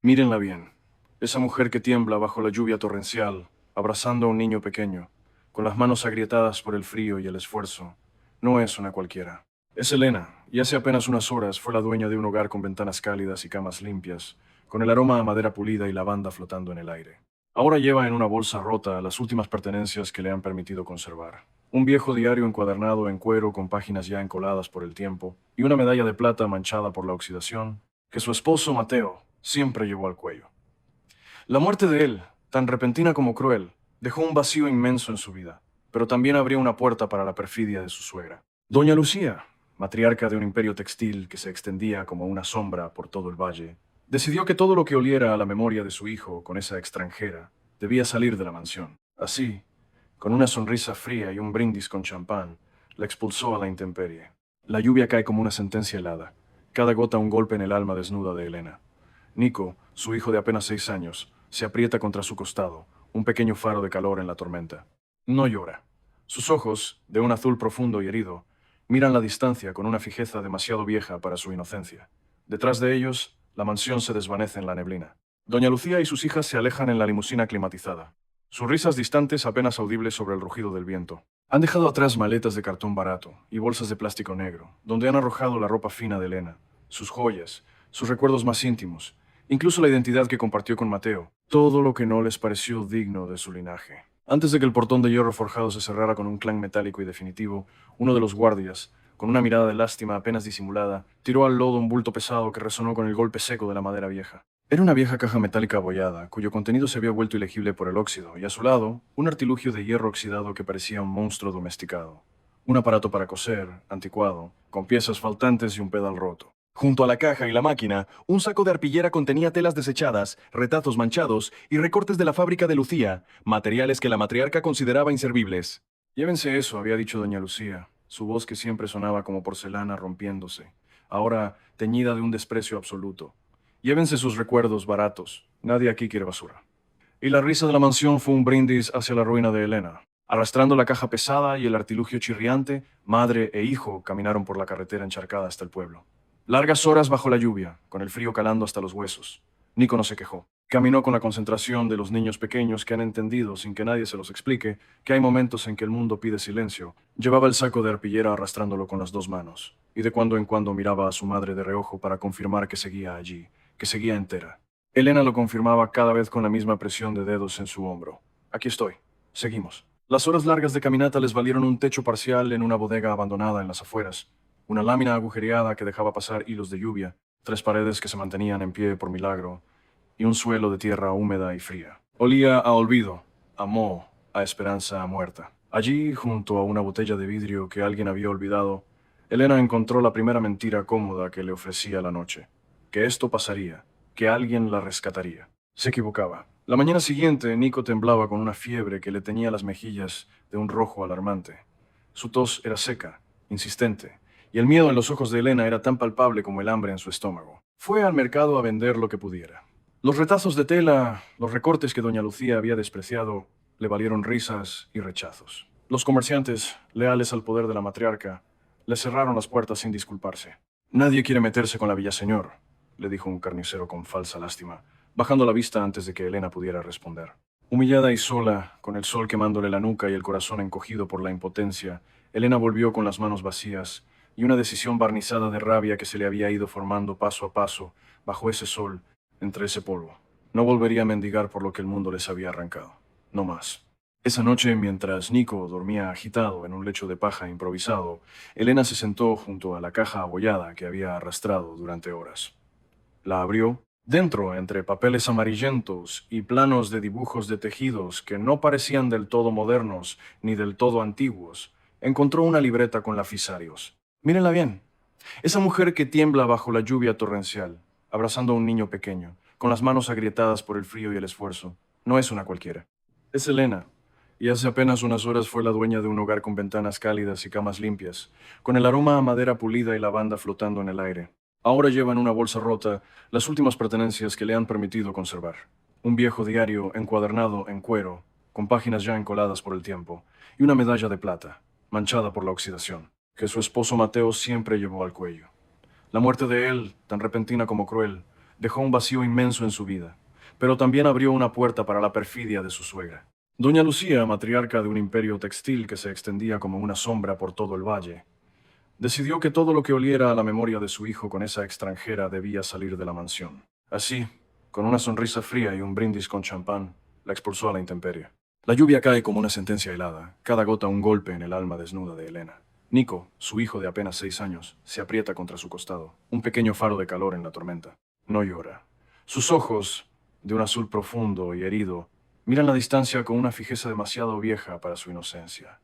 Mírenla bien. Esa mujer que tiembla bajo la lluvia torrencial, abrazando a un niño pequeño, con las manos agrietadas por el frío y el esfuerzo, no es una cualquiera. Es Elena, y hace apenas unas horas fue la dueña de un hogar con ventanas cálidas y camas limpias, con el aroma a madera pulida y lavanda flotando en el aire. Ahora lleva en una bolsa rota las últimas pertenencias que le han permitido conservar. Un viejo diario encuadernado en cuero con páginas ya encoladas por el tiempo, y una medalla de plata manchada por la oxidación, que su esposo Mateo siempre llevó al cuello. La muerte de él, tan repentina como cruel, dejó un vacío inmenso en su vida, pero también abrió una puerta para la perfidia de su suegra. Doña Lucía, matriarca de un imperio textil que se extendía como una sombra por todo el valle, decidió que todo lo que oliera a la memoria de su hijo con esa extranjera debía salir de la mansión. Así, con una sonrisa fría y un brindis con champán, la expulsó a la intemperie. La lluvia cae como una sentencia helada, cada gota un golpe en el alma desnuda de Elena. Nico, su hijo de apenas 6 años, se aprieta contra su costado, un pequeño faro de calor en la tormenta. No llora. Sus ojos, de un azul profundo y herido, miran la distancia con una fijeza demasiado vieja para su inocencia. Detrás de ellos, la mansión se desvanece en la neblina. Doña Lucía y sus hijas se alejan en la limusina climatizada, sus risas distantes apenas audibles sobre el rugido del viento. Han dejado atrás maletas de cartón barato y bolsas de plástico negro, donde han arrojado la ropa fina de Elena, sus joyas, sus recuerdos más íntimos, incluso la identidad que compartió con Mateo, todo lo que no les pareció digno de su linaje. Antes de que el portón de hierro forjado se cerrara con un clang metálico y definitivo, uno de los guardias, con una mirada de lástima apenas disimulada, tiró al lodo un bulto pesado que resonó con el golpe seco de la madera vieja. Era una vieja caja metálica abollada, cuyo contenido se había vuelto ilegible por el óxido, y a su lado, un artilugio de hierro oxidado que parecía un monstruo domesticado. Un aparato para coser, anticuado, con piezas faltantes y un pedal roto. Junto a la caja y la máquina, un saco de arpillera contenía telas desechadas, retazos manchados y recortes de la fábrica de Lucía, materiales que la matriarca consideraba inservibles. Llévense eso, había dicho doña Lucía, su voz que siempre sonaba como porcelana rompiéndose, ahora teñida de un desprecio absoluto. Llévense sus recuerdos baratos, nadie aquí quiere basura. Y la risa de la mansión fue un brindis hacia la ruina de Elena. Arrastrando la caja pesada y el artilugio chirriante, madre e hijo caminaron por la carretera encharcada hasta el pueblo. Largas horas bajo la lluvia, con el frío calando hasta los huesos. Nico no se quejó. Caminó con la concentración de los niños pequeños que han entendido, sin que nadie se los explique, que hay momentos en que el mundo pide silencio. Llevaba el saco de arpillera arrastrándolo con las dos manos, y de cuando en cuando miraba a su madre de reojo para confirmar que seguía allí, que seguía entera. Elena lo confirmaba cada vez con la misma presión de dedos en su hombro. Aquí estoy. Seguimos. Las horas largas de caminata les valieron un techo parcial en una bodega abandonada en las afueras, una lámina agujereada que dejaba pasar hilos de lluvia, 3 paredes que se mantenían en pie por milagro, y un suelo de tierra húmeda y fría. Olía a olvido, a moho, a esperanza muerta. Allí, junto a una botella de vidrio que alguien había olvidado, Elena encontró la primera mentira cómoda que le ofrecía la noche. Que esto pasaría, que alguien la rescataría. Se equivocaba. La mañana siguiente, Nico temblaba con una fiebre que le teñía las mejillas de un rojo alarmante. Su tos era seca, insistente, y el miedo en los ojos de Elena era tan palpable como el hambre en su estómago. Fue al mercado a vender lo que pudiera. Los retazos de tela, los recortes que doña Lucía había despreciado, le valieron risas y rechazos. Los comerciantes, leales al poder de la matriarca, le cerraron las puertas sin disculparse. Nadie quiere meterse con la Villaseñor, le dijo un carnicero con falsa lástima, bajando la vista antes de que Elena pudiera responder. Humillada y sola, con el sol quemándole la nuca y el corazón encogido por la impotencia, Elena volvió con las manos vacías y una decisión barnizada de rabia que se le había ido formando paso a paso, bajo ese sol, entre ese polvo. No volvería a mendigar por lo que el mundo les había arrancado. No más. Esa noche, mientras Nico dormía agitado en un lecho de paja improvisado, Elena se sentó junto a la caja abollada que había arrastrado durante horas. La abrió. Dentro, entre papeles amarillentos y planos de dibujos de tejidos que no parecían del todo modernos ni del todo antiguos, encontró una libreta con lapicerios. Mírenla bien. Esa mujer que tiembla bajo la lluvia torrencial, abrazando a un niño pequeño, con las manos agrietadas por el frío y el esfuerzo, no es una cualquiera. Es Elena, y hace apenas unas horas fue la dueña de un hogar con ventanas cálidas y camas limpias, con el aroma a madera pulida y lavanda flotando en el aire. Ahora lleva en una bolsa rota las últimas pertenencias que le han permitido conservar. Un viejo diario encuadernado en cuero, con páginas ya encoladas por el tiempo, y una medalla de plata, manchada por la oxidación, que su esposo Mateo siempre llevó al cuello. La muerte de él, tan repentina como cruel, dejó un vacío inmenso en su vida, pero también abrió una puerta para la perfidia de su suegra. Doña Lucía, matriarca de un imperio textil que se extendía como una sombra por todo el valle, decidió que todo lo que oliera a la memoria de su hijo con esa extranjera debía salir de la mansión. Así, con una sonrisa fría y un brindis con champán, la expulsó a la intemperie. La lluvia cae como una sentencia helada, cada gota un golpe en el alma desnuda de Elena. Nico, su hijo de apenas 6 años, se aprieta contra su costado, un pequeño faro de calor en la tormenta. No llora. Sus ojos, de un azul profundo y herido, miran la distancia con una fijeza demasiado vieja para su inocencia.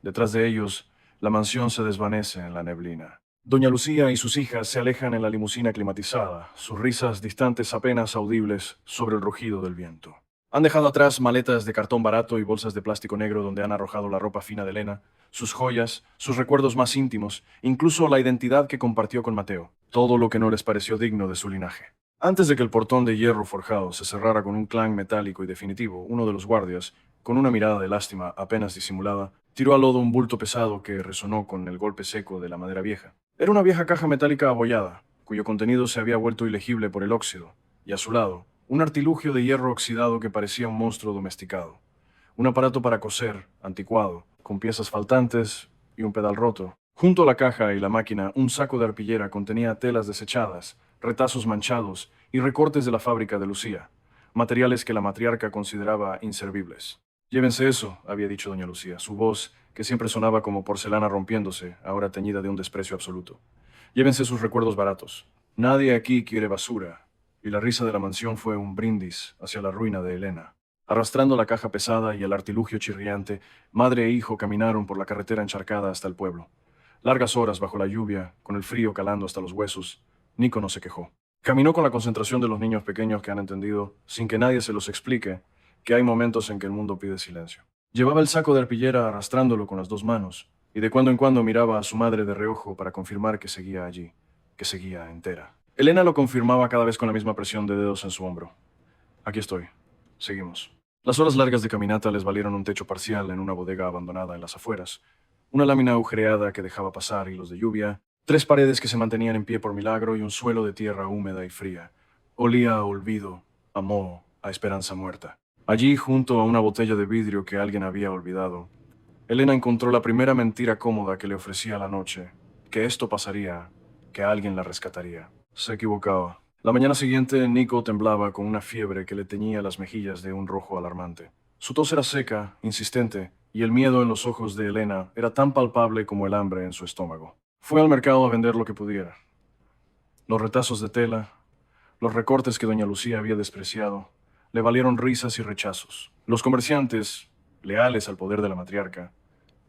Detrás de ellos, la mansión se desvanece en la neblina. Doña Lucía y sus hijas se alejan en la limusina climatizada, sus risas distantes apenas audibles sobre el rugido del viento. Han dejado atrás maletas de cartón barato y bolsas de plástico negro donde han arrojado la ropa fina de Elena, sus joyas, sus recuerdos más íntimos, incluso la identidad que compartió con Mateo, todo lo que no les pareció digno de su linaje. Antes de que el portón de hierro forjado se cerrara con un clang metálico y definitivo, uno de los guardias, con una mirada de lástima apenas disimulada, tiró al lodo un bulto pesado que resonó con el golpe seco de la madera vieja. Era una vieja caja metálica abollada, cuyo contenido se había vuelto ilegible por el óxido, y a su lado, un artilugio de hierro oxidado que parecía un monstruo domesticado. Un aparato para coser, anticuado, con piezas faltantes y un pedal roto. Junto a la caja y la máquina, un saco de arpillera contenía telas desechadas, retazos manchados y recortes de la fábrica de Lucía, materiales que la matriarca consideraba inservibles. Llévense eso, había dicho doña Lucía, su voz, que siempre sonaba como porcelana rompiéndose, ahora teñida de un desprecio absoluto. Llévense sus recuerdos baratos. Nadie aquí quiere basura. Y la risa de la mansión fue un brindis hacia la ruina de Elena. Arrastrando la caja pesada y el artilugio chirriante, madre e hijo caminaron por la carretera encharcada hasta el pueblo. Largas horas bajo la lluvia, con el frío calando hasta los huesos, Nico no se quejó. Caminó con la concentración de los niños pequeños que han entendido, sin que nadie se los explique, que hay momentos en que el mundo pide silencio. Llevaba el saco de arpillera arrastrándolo con las dos manos, y de cuando en cuando miraba a su madre de reojo para confirmar que seguía allí, que seguía entera. Elena lo confirmaba cada vez con la misma presión de dedos en su hombro. Aquí estoy. Seguimos. Las horas largas de caminata les valieron un techo parcial en una bodega abandonada en las afueras, una lámina agujereada que dejaba pasar hilos de lluvia, 3 paredes que se mantenían en pie por milagro y un suelo de tierra húmeda y fría. Olía a olvido, a moho, a esperanza muerta. Allí, junto a una botella de vidrio que alguien había olvidado, Elena encontró la primera mentira cómoda que le ofrecía la noche, que esto pasaría, que alguien la rescataría. Se equivocaba. La mañana siguiente, Nico temblaba con una fiebre que le teñía las mejillas de un rojo alarmante. Su tos era seca, insistente, y el miedo en los ojos de Elena era tan palpable como el hambre en su estómago. Fue al mercado a vender lo que pudiera. Los retazos de tela, los recortes que doña Lucía había despreciado, le valieron risas y rechazos. Los comerciantes, leales al poder de la matriarca,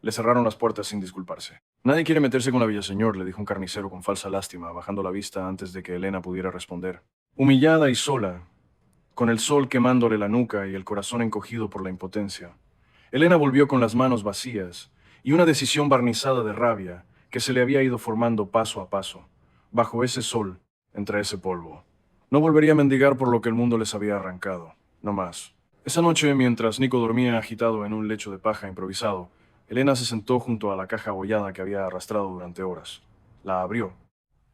le cerraron las puertas sin disculparse. Nadie quiere meterse con la Villaseñor, le dijo un carnicero con falsa lástima, bajando la vista antes de que Elena pudiera responder. Humillada y sola, con el sol quemándole la nuca y el corazón encogido por la impotencia, Elena volvió con las manos vacías y una decisión barnizada de rabia que se le había ido formando paso a paso, bajo ese sol, entre ese polvo. No volvería a mendigar por lo que el mundo les había arrancado, no más. Esa noche, mientras Nico dormía agitado en un lecho de paja improvisado, Elena se sentó junto a la caja abollada que había arrastrado durante horas. La abrió.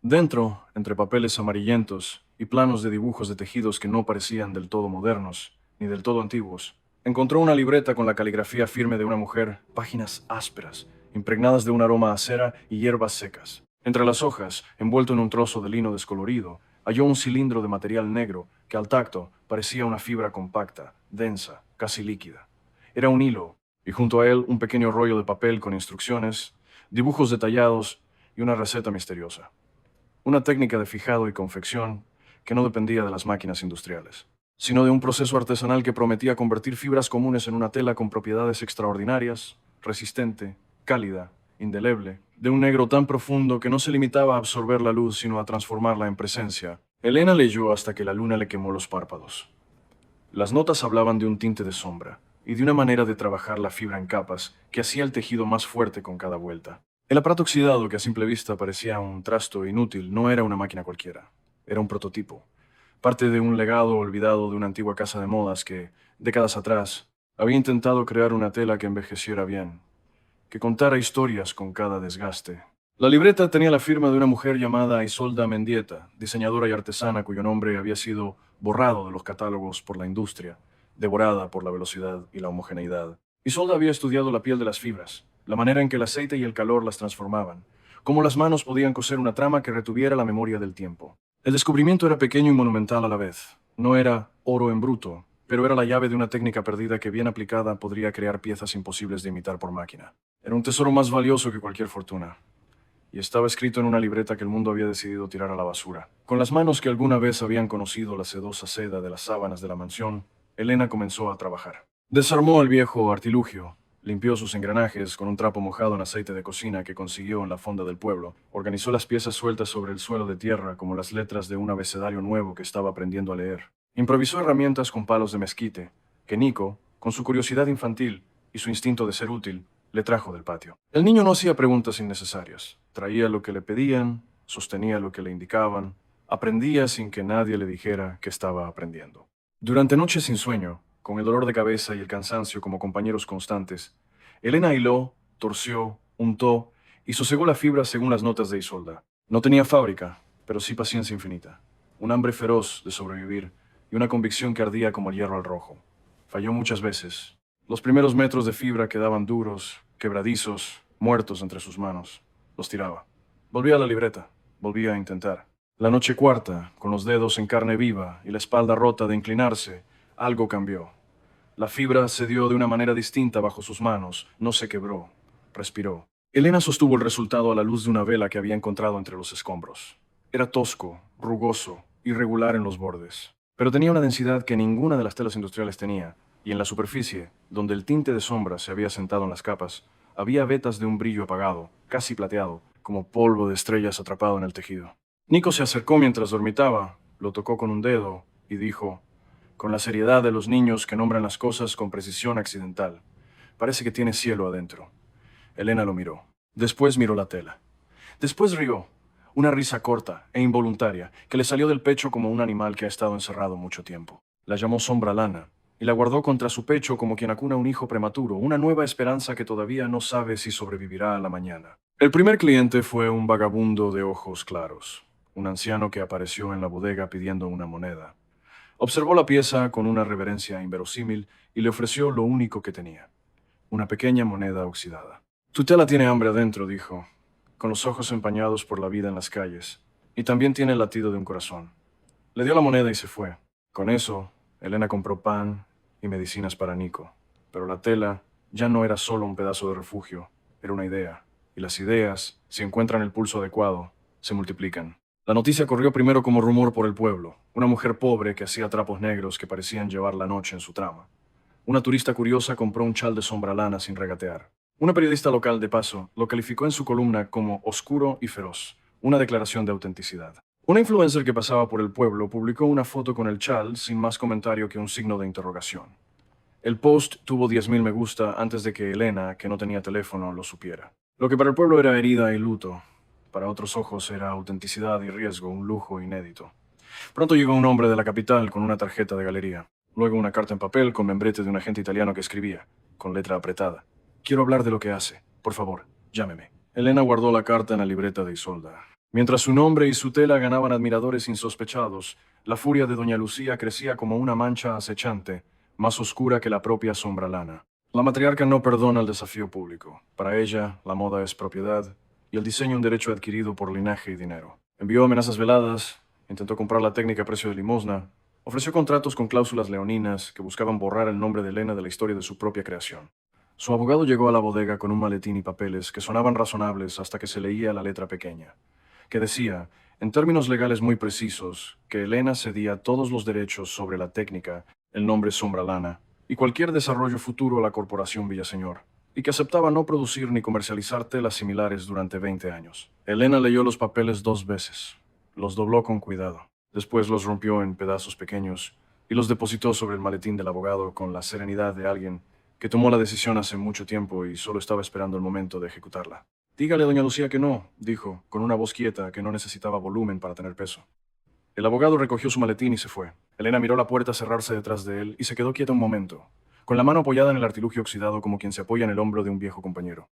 Dentro, entre papeles amarillentos y planos de dibujos de tejidos que no parecían del todo modernos, ni del todo antiguos, encontró una libreta con la caligrafía firme de una mujer, páginas ásperas, impregnadas de un aroma a cera y hierbas secas. Entre las hojas, envuelto en un trozo de lino descolorido, halló un cilindro de material negro que al tacto parecía una fibra compacta, densa, casi líquida. Era un hilo, y junto a él un pequeño rollo de papel con instrucciones, dibujos detallados y una receta misteriosa. Una técnica de fijado y confección que no dependía de las máquinas industriales, sino de un proceso artesanal que prometía convertir fibras comunes en una tela con propiedades extraordinarias, resistente, cálida, indeleble, de un negro tan profundo que no se limitaba a absorber la luz, sino a transformarla en presencia. Elena leyó hasta que la luna le quemó los párpados. Las notas hablaban de un tinte de sombra y de una manera de trabajar la fibra en capas que hacía el tejido más fuerte con cada vuelta. El aparato oxidado, que a simple vista parecía un trasto inútil, no era una máquina cualquiera. Era un prototipo, parte de un legado olvidado de una antigua casa de modas que, décadas atrás, había intentado crear una tela que envejeciera bien, que contara historias con cada desgaste. La libreta tenía la firma de una mujer llamada Isolda Mendieta, diseñadora y artesana cuyo nombre había sido borrado de los catálogos por la industria, devorada por la velocidad y la homogeneidad. Isolda había estudiado la piel de las fibras, la manera en que el aceite y el calor las transformaban, cómo las manos podían coser una trama que retuviera la memoria del tiempo. El descubrimiento era pequeño y monumental a la vez. No era oro en bruto, pero era la llave de una técnica perdida que, bien aplicada, podría crear piezas imposibles de imitar por máquina. Era un tesoro más valioso que cualquier fortuna, y estaba escrito en una libreta que el mundo había decidido tirar a la basura. Con las manos que alguna vez habían conocido la sedosa seda de las sábanas de la mansión, Elena comenzó a trabajar. Desarmó el viejo artilugio, limpió sus engranajes con un trapo mojado en aceite de cocina que consiguió en la fonda del pueblo, organizó las piezas sueltas sobre el suelo de tierra como las letras de un abecedario nuevo que estaba aprendiendo a leer. Improvisó herramientas con palos de mezquite, que Nico, con su curiosidad infantil y su instinto de ser útil, le trajo del patio. El niño no hacía preguntas innecesarias. Traía lo que le pedían, sostenía lo que le indicaban, aprendía sin que nadie le dijera que estaba aprendiendo. Durante noches sin sueño, con el dolor de cabeza y el cansancio como compañeros constantes, Elena hiló, torció, untó y sosegó la fibra según las notas de Isolda. No tenía fábrica, pero sí paciencia infinita, un hambre feroz de sobrevivir y una convicción que ardía como el hierro al rojo. Falló muchas veces. Los primeros metros de fibra quedaban duros, quebradizos, muertos entre sus manos. Los tiraba. Volvía a la libreta. Volvía a intentar. La noche cuarta, con los dedos en carne viva y la espalda rota de inclinarse, algo cambió. La fibra se dio de una manera distinta bajo sus manos. No se quebró. Respiró. Elena sostuvo el resultado a la luz de una vela que había encontrado entre los escombros. Era tosco, rugoso, irregular en los bordes, pero tenía una densidad que ninguna de las telas industriales tenía, y en la superficie, donde el tinte de sombra se había sentado en las capas, había vetas de un brillo apagado, casi plateado, como polvo de estrellas atrapado en el tejido. Nico se acercó mientras dormitaba, lo tocó con un dedo y dijo, con la seriedad de los niños que nombran las cosas con precisión accidental, parece que tiene cielo adentro. Elena lo miró. Después miró la tela. Después rió, una risa corta e involuntaria que le salió del pecho como un animal que ha estado encerrado mucho tiempo. La llamó Sombra Lana y la guardó contra su pecho como quien acuna un hijo prematuro, una nueva esperanza que todavía no sabe si sobrevivirá a la mañana. El primer cliente fue un vagabundo de ojos claros, un anciano que apareció en la bodega pidiendo una moneda. Observó la pieza con una reverencia inverosímil y le ofreció lo único que tenía, una pequeña moneda oxidada. Tu tela tiene hambre adentro, dijo, con los ojos empañados por la vida en las calles, y también tiene el latido de un corazón. Le dio la moneda y se fue. Con eso, Elena compró pan y medicinas para Nico. Pero la tela ya no era solo un pedazo de refugio, era una idea. Y las ideas, si encuentran el pulso adecuado, se multiplican. La noticia corrió primero como rumor por el pueblo. Una mujer pobre que hacía trapos negros que parecían llevar la noche en su trama. Una turista curiosa compró un chal de sombra lana sin regatear. Una periodista local, de paso, lo calificó en su columna como oscuro y feroz, una declaración de autenticidad. Una influencer que pasaba por el pueblo publicó una foto con el chal sin más comentario que un signo de interrogación. El post tuvo 10.000 me gusta antes de que Elena, que no tenía teléfono, lo supiera. Lo que para el pueblo era herida y luto, para otros ojos era autenticidad y riesgo, un lujo inédito. Pronto llegó un hombre de la capital con una tarjeta de galería. Luego una carta en papel con membrete de un agente italiano que escribía, con letra apretada. Quiero hablar de lo que hace. Por favor, llámeme. Elena guardó la carta en la libreta de Isolda. Mientras su nombre y su tela ganaban admiradores insospechados, la furia de doña Lucía crecía como una mancha acechante, más oscura que la propia sombra lana. La matriarca no perdona el desafío público. Para ella, la moda es propiedad y el diseño un derecho adquirido por linaje y dinero. Envió amenazas veladas, intentó comprar la técnica a precio de limosna, ofreció contratos con cláusulas leoninas que buscaban borrar el nombre de Elena de la historia de su propia creación. Su abogado llegó a la bodega con un maletín y papeles que sonaban razonables hasta que se leía la letra pequeña, que decía, en términos legales muy precisos, que Elena cedía todos los derechos sobre la técnica, el nombre Sombra Lana, y cualquier desarrollo futuro a la corporación Villaseñor, y que aceptaba no producir ni comercializar telas similares durante 20 años. Elena leyó los papeles 2 veces, los dobló con cuidado, después los rompió en pedazos pequeños y los depositó sobre el maletín del abogado con la serenidad de alguien que tomó la decisión hace mucho tiempo y solo estaba esperando el momento de ejecutarla. Dígale, doña Lucía, que no, dijo, con una voz quieta que no necesitaba volumen para tener peso. El abogado recogió su maletín y se fue. Elena miró la puerta cerrarse detrás de él y se quedó quieta un momento, con la mano apoyada en el artilugio oxidado como quien se apoya en el hombro de un viejo compañero.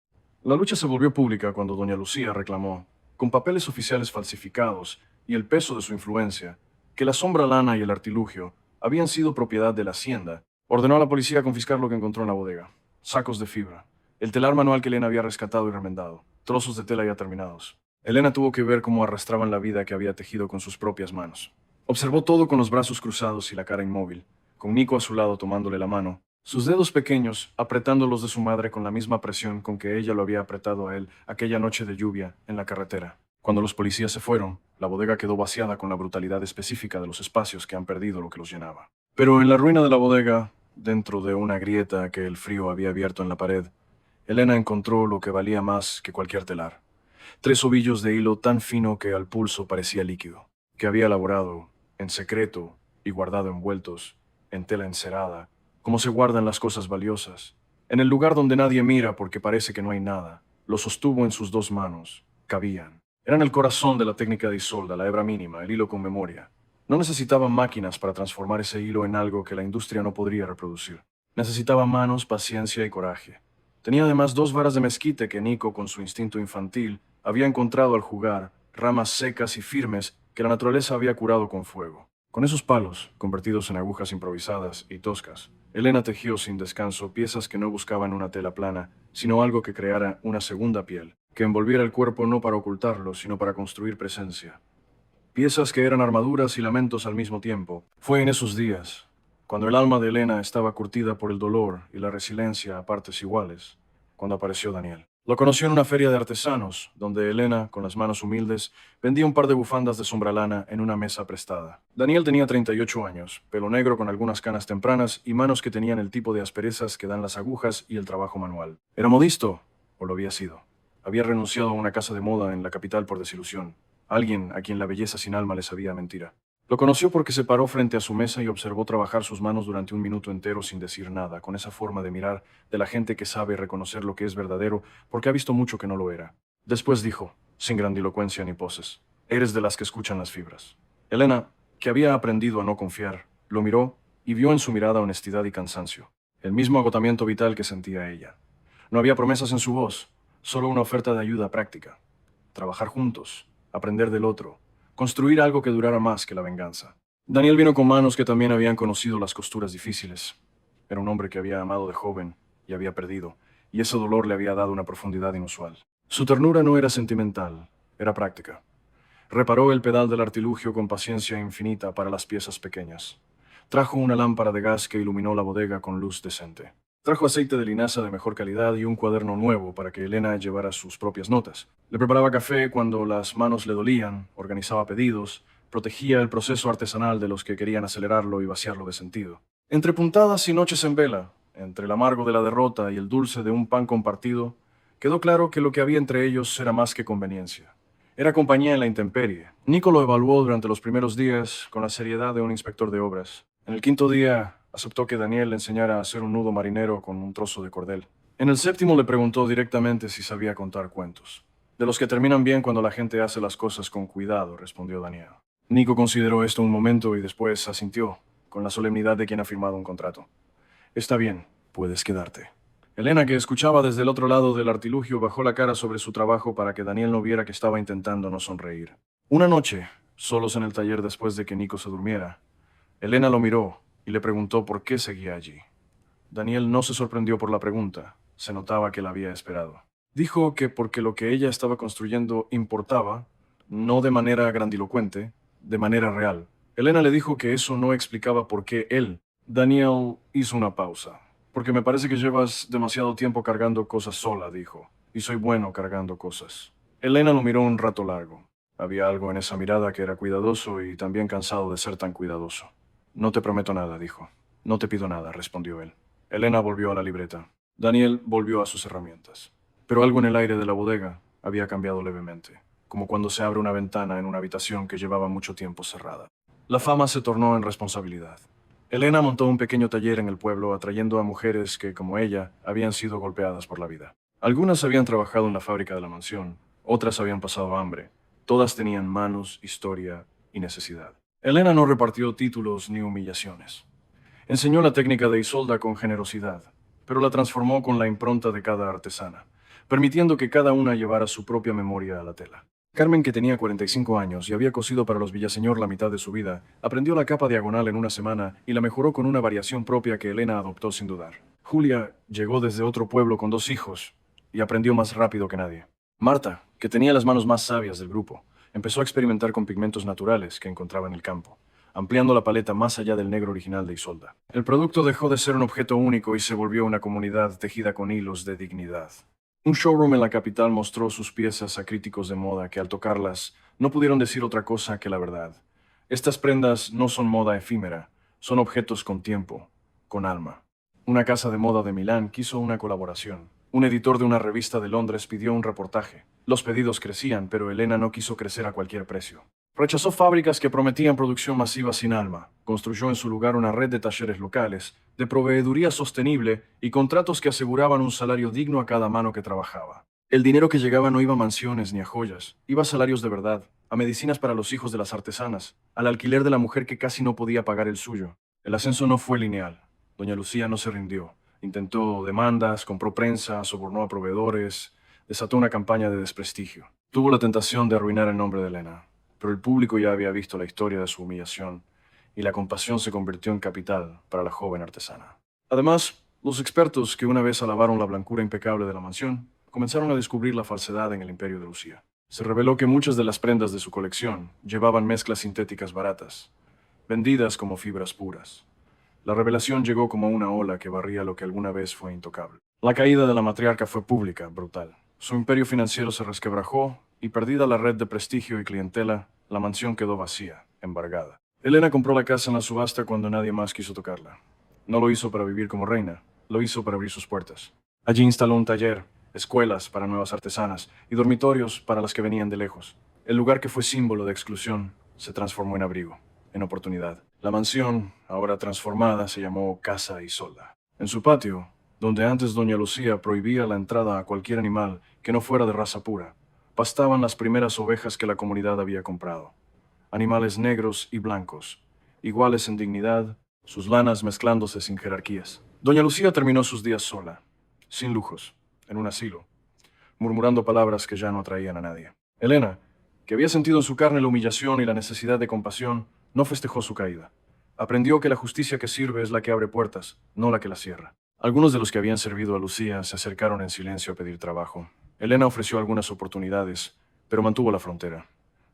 La lucha se volvió pública cuando doña Lucía reclamó, con papeles oficiales falsificados y el peso de su influencia, que la sombra lana y el artilugio habían sido propiedad de la hacienda. Ordenó a la policía confiscar lo que encontró en la bodega: sacos de fibra, el telar manual que Elena había rescatado y remendado, trozos de tela ya terminados. Elena tuvo que ver cómo arrastraban la vida que había tejido con sus propias manos. Observó todo con los brazos cruzados y la cara inmóvil, con Nico a su lado tomándole la mano, sus dedos pequeños apretando los de su madre con la misma presión con que ella lo había apretado a él aquella noche de lluvia en la carretera. Cuando los policías se fueron, la bodega quedó vaciada con la brutalidad específica de los espacios que han perdido lo que los llenaba. Pero en la ruina de la bodega, dentro de una grieta que el frío había abierto en la pared, Elena encontró lo que valía más que cualquier telar: 3 ovillos de hilo tan fino que al pulso parecía líquido, que había elaborado en secreto y guardado envueltos en tela encerada, como se guardan las cosas valiosas, en el lugar donde nadie mira porque parece que no hay nada. Lo sostuvo en sus 2 manos. Cabían. Eran el corazón de la técnica de Isolda, la hebra mínima, el hilo con memoria. No necesitaban máquinas para transformar ese hilo en algo que la industria no podría reproducir. Necesitaba manos, paciencia y coraje. Tenía además 2 varas de mezquite que Nico, con su instinto infantil, había encontrado al jugar, ramas secas y firmes que la naturaleza había curado con fuego. Con esos palos, convertidos en agujas improvisadas y toscas, Elena tejió sin descanso piezas que no buscaban una tela plana, sino algo que creara una segunda piel, que envolviera el cuerpo no para ocultarlo, sino para construir presencia. Piezas que eran armaduras y lamentos al mismo tiempo. Fue en esos días, cuando el alma de Elena estaba curtida por el dolor y la resiliencia a partes iguales, cuando apareció Daniel. Lo conoció en una feria de artesanos, donde Elena, con las manos humildes, vendía un par de bufandas de sombralana en una mesa prestada. Daniel tenía 38 años, pelo negro con algunas canas tempranas y manos que tenían el tipo de asperezas que dan las agujas y el trabajo manual. ¿Era modisto? ¿O lo había sido? Había renunciado a una casa de moda en la capital por desilusión. Alguien a quien la belleza sin alma le sabía mentira. Lo conoció porque se paró frente a su mesa y observó trabajar sus manos durante un minuto entero sin decir nada, con esa forma de mirar de la gente que sabe reconocer lo que es verdadero porque ha visto mucho que no lo era. Después dijo, sin grandilocuencia ni poses: eres de las que escuchan las fibras. Elena, que había aprendido a no confiar, lo miró y vio en su mirada honestidad y cansancio, el mismo agotamiento vital que sentía ella. No había promesas en su voz, solo una oferta de ayuda práctica. Trabajar juntos, aprender del otro, construir algo que durara más que la venganza. Daniel vino con manos que también habían conocido las costuras difíciles. Era un hombre que había amado de joven y había perdido, y ese dolor le había dado una profundidad inusual. Su ternura no era sentimental, era práctica. Reparó el pedal del artilugio con paciencia infinita para las piezas pequeñas. Trajo una lámpara de gas que iluminó la bodega con luz decente. Trajo aceite de linaza de mejor calidad y un cuaderno nuevo para que Elena llevara sus propias notas. Le preparaba café cuando las manos le dolían, organizaba pedidos, protegía el proceso artesanal de los que querían acelerarlo y vaciarlo de sentido. Entre puntadas y noches en vela, entre el amargo de la derrota y el dulce de un pan compartido, quedó claro que lo que había entre ellos era más que conveniencia. Era compañía en la intemperie. Nico lo evaluó durante los primeros días con la seriedad de un inspector de obras. En el 5.º día, aceptó que Daniel le enseñara a hacer un nudo marinero con un trozo de cordel. En el 7.º le preguntó directamente si sabía contar cuentos. De los que terminan bien cuando la gente hace las cosas con cuidado, respondió Daniel. Nico consideró esto un momento y después asintió, con la solemnidad de quien ha firmado un contrato. Está bien, puedes quedarte. Elena, que escuchaba desde el otro lado del artilugio, bajó la cara sobre su trabajo para que Daniel no viera que estaba intentando no sonreír. Una noche, solos en el taller después de que Nico se durmiera, Elena lo miró y le preguntó por qué seguía allí. Daniel no se sorprendió por la pregunta, se notaba que la había esperado. Dijo que porque lo que ella estaba construyendo importaba, no de manera grandilocuente, de manera real. Elena le dijo que eso no explicaba por qué él. Daniel hizo una pausa. Porque me parece que llevas demasiado tiempo cargando cosas sola, dijo. Y soy bueno cargando cosas. Elena lo miró un rato largo. Había algo en esa mirada que era cuidadoso y también cansado de ser tan cuidadoso. No te prometo nada, dijo. No te pido nada, respondió él. Elena volvió a la libreta. Daniel volvió a sus herramientas. Pero algo en el aire de la bodega había cambiado levemente, como cuando se abre una ventana en una habitación que llevaba mucho tiempo cerrada. La fama se tornó en responsabilidad. Elena montó un pequeño taller en el pueblo, atrayendo a mujeres que, como ella, habían sido golpeadas por la vida. Algunas habían trabajado en la fábrica de la mansión, otras habían pasado hambre. Todas tenían manos, historia y necesidad. Elena no repartió títulos ni humillaciones. Enseñó la técnica de Isolda con generosidad, pero la transformó con la impronta de cada artesana. permitiendo que cada una llevara su propia memoria a la tela. Carmen, que tenía 45 años y había cosido para los Villaseñor la mitad de su vida, aprendió la capa diagonal en una semana y la mejoró con una variación propia que Elena adoptó sin dudar. Julia llegó desde otro pueblo con 2 hijos y aprendió más rápido que nadie. Marta, que tenía las manos más sabias del grupo, empezó a experimentar con pigmentos naturales que encontraba en el campo, ampliando la paleta más allá del negro original de Isolda. El producto dejó de ser un objeto único y se volvió una comunidad tejida con hilos de dignidad. Un showroom en la capital mostró sus piezas a críticos de moda que al tocarlas no pudieron decir otra cosa que la verdad. Estas prendas no son moda efímera, son objetos con tiempo, con alma. Una casa de moda de Milán quiso una colaboración. Un editor de una revista de Londres pidió un reportaje. Los pedidos crecían, pero Elena no quiso crecer a cualquier precio. Rechazó fábricas que prometían producción masiva sin alma. Construyó en su lugar una red de talleres locales, de proveeduría sostenible y contratos que aseguraban un salario digno a cada mano que trabajaba. El dinero que llegaba no iba a mansiones ni a joyas, iba a salarios de verdad, a medicinas para los hijos de las artesanas, al alquiler de la mujer que casi no podía pagar el suyo. El ascenso no fue lineal. Doña Lucía no se rindió. Intentó demandas, compró prensa, sobornó a proveedores, desató una campaña de desprestigio. Tuvo la tentación de arruinar el nombre de Elena, pero el público ya había visto la historia de su humillación y la compasión se convirtió en capital para la joven artesana. Además, los expertos que una vez alabaron la blancura impecable de la mansión comenzaron a descubrir la falsedad en el imperio de Lucía. Se reveló que muchas de las prendas de su colección llevaban mezclas sintéticas baratas, vendidas como fibras puras. La revelación llegó como una ola que barría lo que alguna vez fue intocable. La caída de la matriarca fue pública, brutal. Su imperio financiero se resquebrajó y, perdida la red de prestigio y clientela, la mansión quedó vacía, embargada. Elena compró la casa en la subasta cuando nadie más quiso tocarla. No lo hizo para vivir como reina, lo hizo para abrir sus puertas. Allí instaló un taller, escuelas para nuevas artesanas y dormitorios para las que venían de lejos. El lugar que fue símbolo de exclusión se transformó en abrigo, en oportunidad. La mansión, ahora transformada, se llamó Casa Isolda. En su patio, donde antes doña Lucía prohibía la entrada a cualquier animal que no fuera de raza pura, pastaban las primeras ovejas que la comunidad había comprado. Animales negros y blancos, iguales en dignidad, sus lanas mezclándose sin jerarquías. Doña Lucía terminó sus días sola, sin lujos, en un asilo, murmurando palabras que ya no atraían a nadie. Elena, que había sentido en su carne la humillación y la necesidad de compasión, no festejó su caída. Aprendió que la justicia que sirve es la que abre puertas, no la que las cierra. Algunos de los que habían servido a Lucía se acercaron en silencio a pedir trabajo. Elena ofreció algunas oportunidades, pero mantuvo la frontera.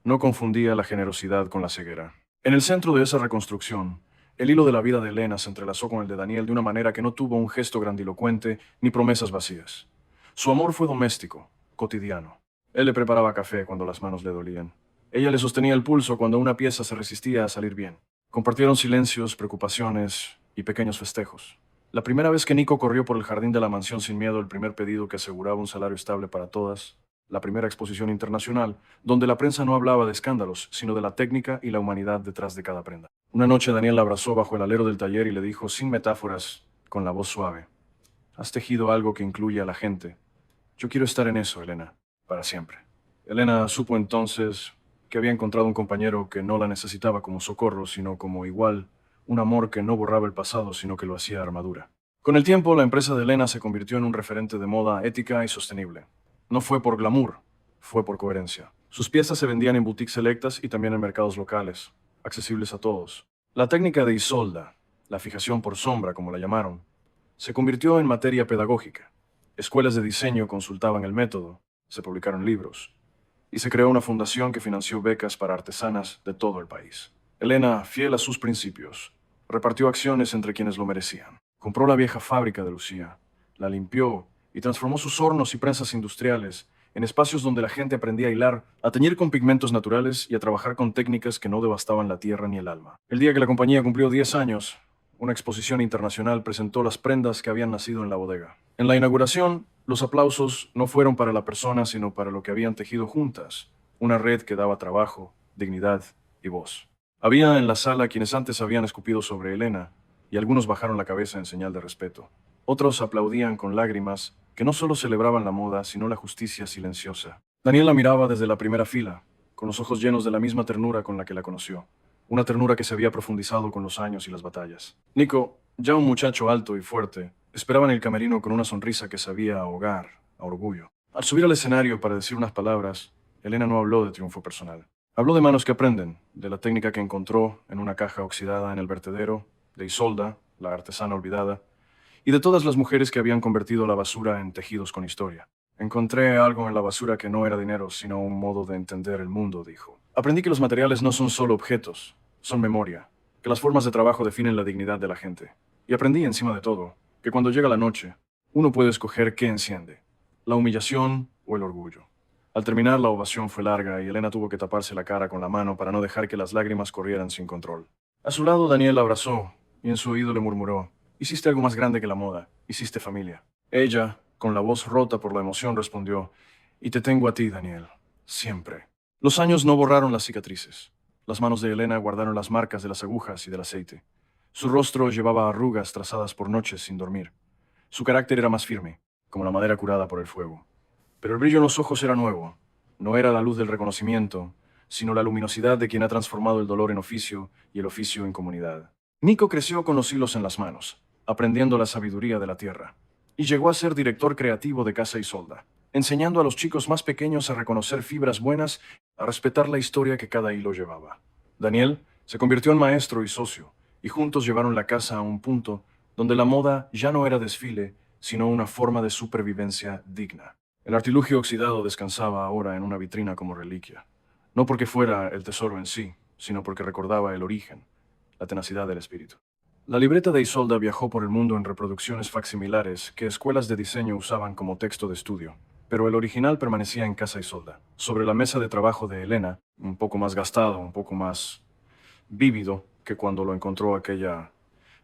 No confundía la generosidad con la ceguera. En el centro de esa reconstrucción, el hilo de la vida de Elena se entrelazó con el de Daniel de una manera que no tuvo un gesto grandilocuente ni promesas vacías. Su amor fue doméstico, cotidiano. Él le preparaba café cuando las manos le dolían. Ella le sostenía el pulso cuando una pieza se resistía a salir bien. Compartieron silencios, preocupaciones y pequeños festejos. La primera vez que Nico corrió por el jardín de la mansión sin miedo, el primer pedido que aseguraba un salario estable para todas, la primera exposición internacional, donde la prensa no hablaba de escándalos, sino de la técnica y la humanidad detrás de cada prenda. Una noche Daniel la abrazó bajo el alero del taller y le dijo, sin metáforas, con la voz suave, «Has tejido algo que incluye a la gente. Yo quiero estar en eso, Elena, para siempre». Elena supo entonces que había encontrado un compañero que no la necesitaba como socorro, sino como igual, un amor que no borraba el pasado, sino que lo hacía armadura. Con el tiempo, la empresa de Elena se convirtió en un referente de moda ética y sostenible. No fue por glamour, fue por coherencia. Sus piezas se vendían en boutiques selectas y también en mercados locales, accesibles a todos. La técnica de Isolda, la fijación por sombra, como la llamaron, se convirtió en materia pedagógica. Escuelas de diseño consultaban el método, se publicaron libros, y se creó una fundación que financió becas para artesanas de todo el país. Elena, fiel a sus principios, repartió acciones entre quienes lo merecían. Compró la vieja fábrica de Lucía, la limpió y transformó sus hornos y prensas industriales en espacios donde la gente aprendía a hilar, a teñir con pigmentos naturales y a trabajar con técnicas que no devastaban la tierra ni el alma. El día que la compañía cumplió 10 años, una exposición internacional presentó las prendas que habían nacido en la bodega. En la inauguración, los aplausos no fueron para la persona, sino para lo que habían tejido juntas, una red que daba trabajo, dignidad y voz. Había en la sala quienes antes habían escupido sobre Elena, y algunos bajaron la cabeza en señal de respeto. Otros aplaudían con lágrimas, que no solo celebraban la moda, sino la justicia silenciosa. Daniel la miraba desde la primera fila, con los ojos llenos de la misma ternura con la que la conoció. Una ternura que se había profundizado con los años y las batallas. Nico, ya un muchacho alto y fuerte, esperaba en el camerino con una sonrisa que sabía ahogar a orgullo. Al subir al escenario para decir unas palabras, Elena no habló de triunfo personal. Habló de manos que aprenden, de la técnica que encontró en una caja oxidada en el vertedero, de Isolda, la artesana olvidada, y de todas las mujeres que habían convertido la basura en tejidos con historia. Encontré algo en la basura que no era dinero, sino un modo de entender el mundo, dijo. Aprendí que los materiales no son solo objetos, son memoria, que las formas de trabajo definen la dignidad de la gente. Y aprendí, encima de todo, que cuando llega la noche, uno puede escoger qué enciende, la humillación o el orgullo. Al terminar, la ovación fue larga y Elena tuvo que taparse la cara con la mano para no dejar que las lágrimas corrieran sin control. A su lado, Daniel la abrazó y en su oído le murmuró: hiciste algo más grande que la moda, hiciste familia. Ella, con la voz rota por la emoción, respondió: y te tengo a ti, Daniel, siempre. Los años no borraron las cicatrices. Las manos de Elena guardaron las marcas de las agujas y del aceite. Su rostro llevaba arrugas trazadas por noches sin dormir. Su carácter era más firme, como la madera curada por el fuego. Pero el brillo en los ojos era nuevo. No era la luz del reconocimiento, sino la luminosidad de quien ha transformado el dolor en oficio y el oficio en comunidad. Nico creció con los hilos en las manos, aprendiendo la sabiduría de la tierra, y llegó a ser director creativo de Casa Isolda, enseñando a los chicos más pequeños a reconocer fibras buenas, a respetar la historia que cada hilo llevaba. Daniel se convirtió en maestro y socio, y juntos llevaron la casa a un punto donde la moda ya no era desfile, sino una forma de supervivencia digna. El artilugio oxidado descansaba ahora en una vitrina como reliquia, no porque fuera el tesoro en sí, sino porque recordaba el origen, la tenacidad del espíritu. La libreta de Isolda viajó por el mundo en reproducciones facsimilares que escuelas de diseño usaban como texto de estudio, pero el original permanecía en Casa Isolda, sobre la mesa de trabajo de Elena, un poco más gastado, un poco más vívido que cuando lo encontró aquella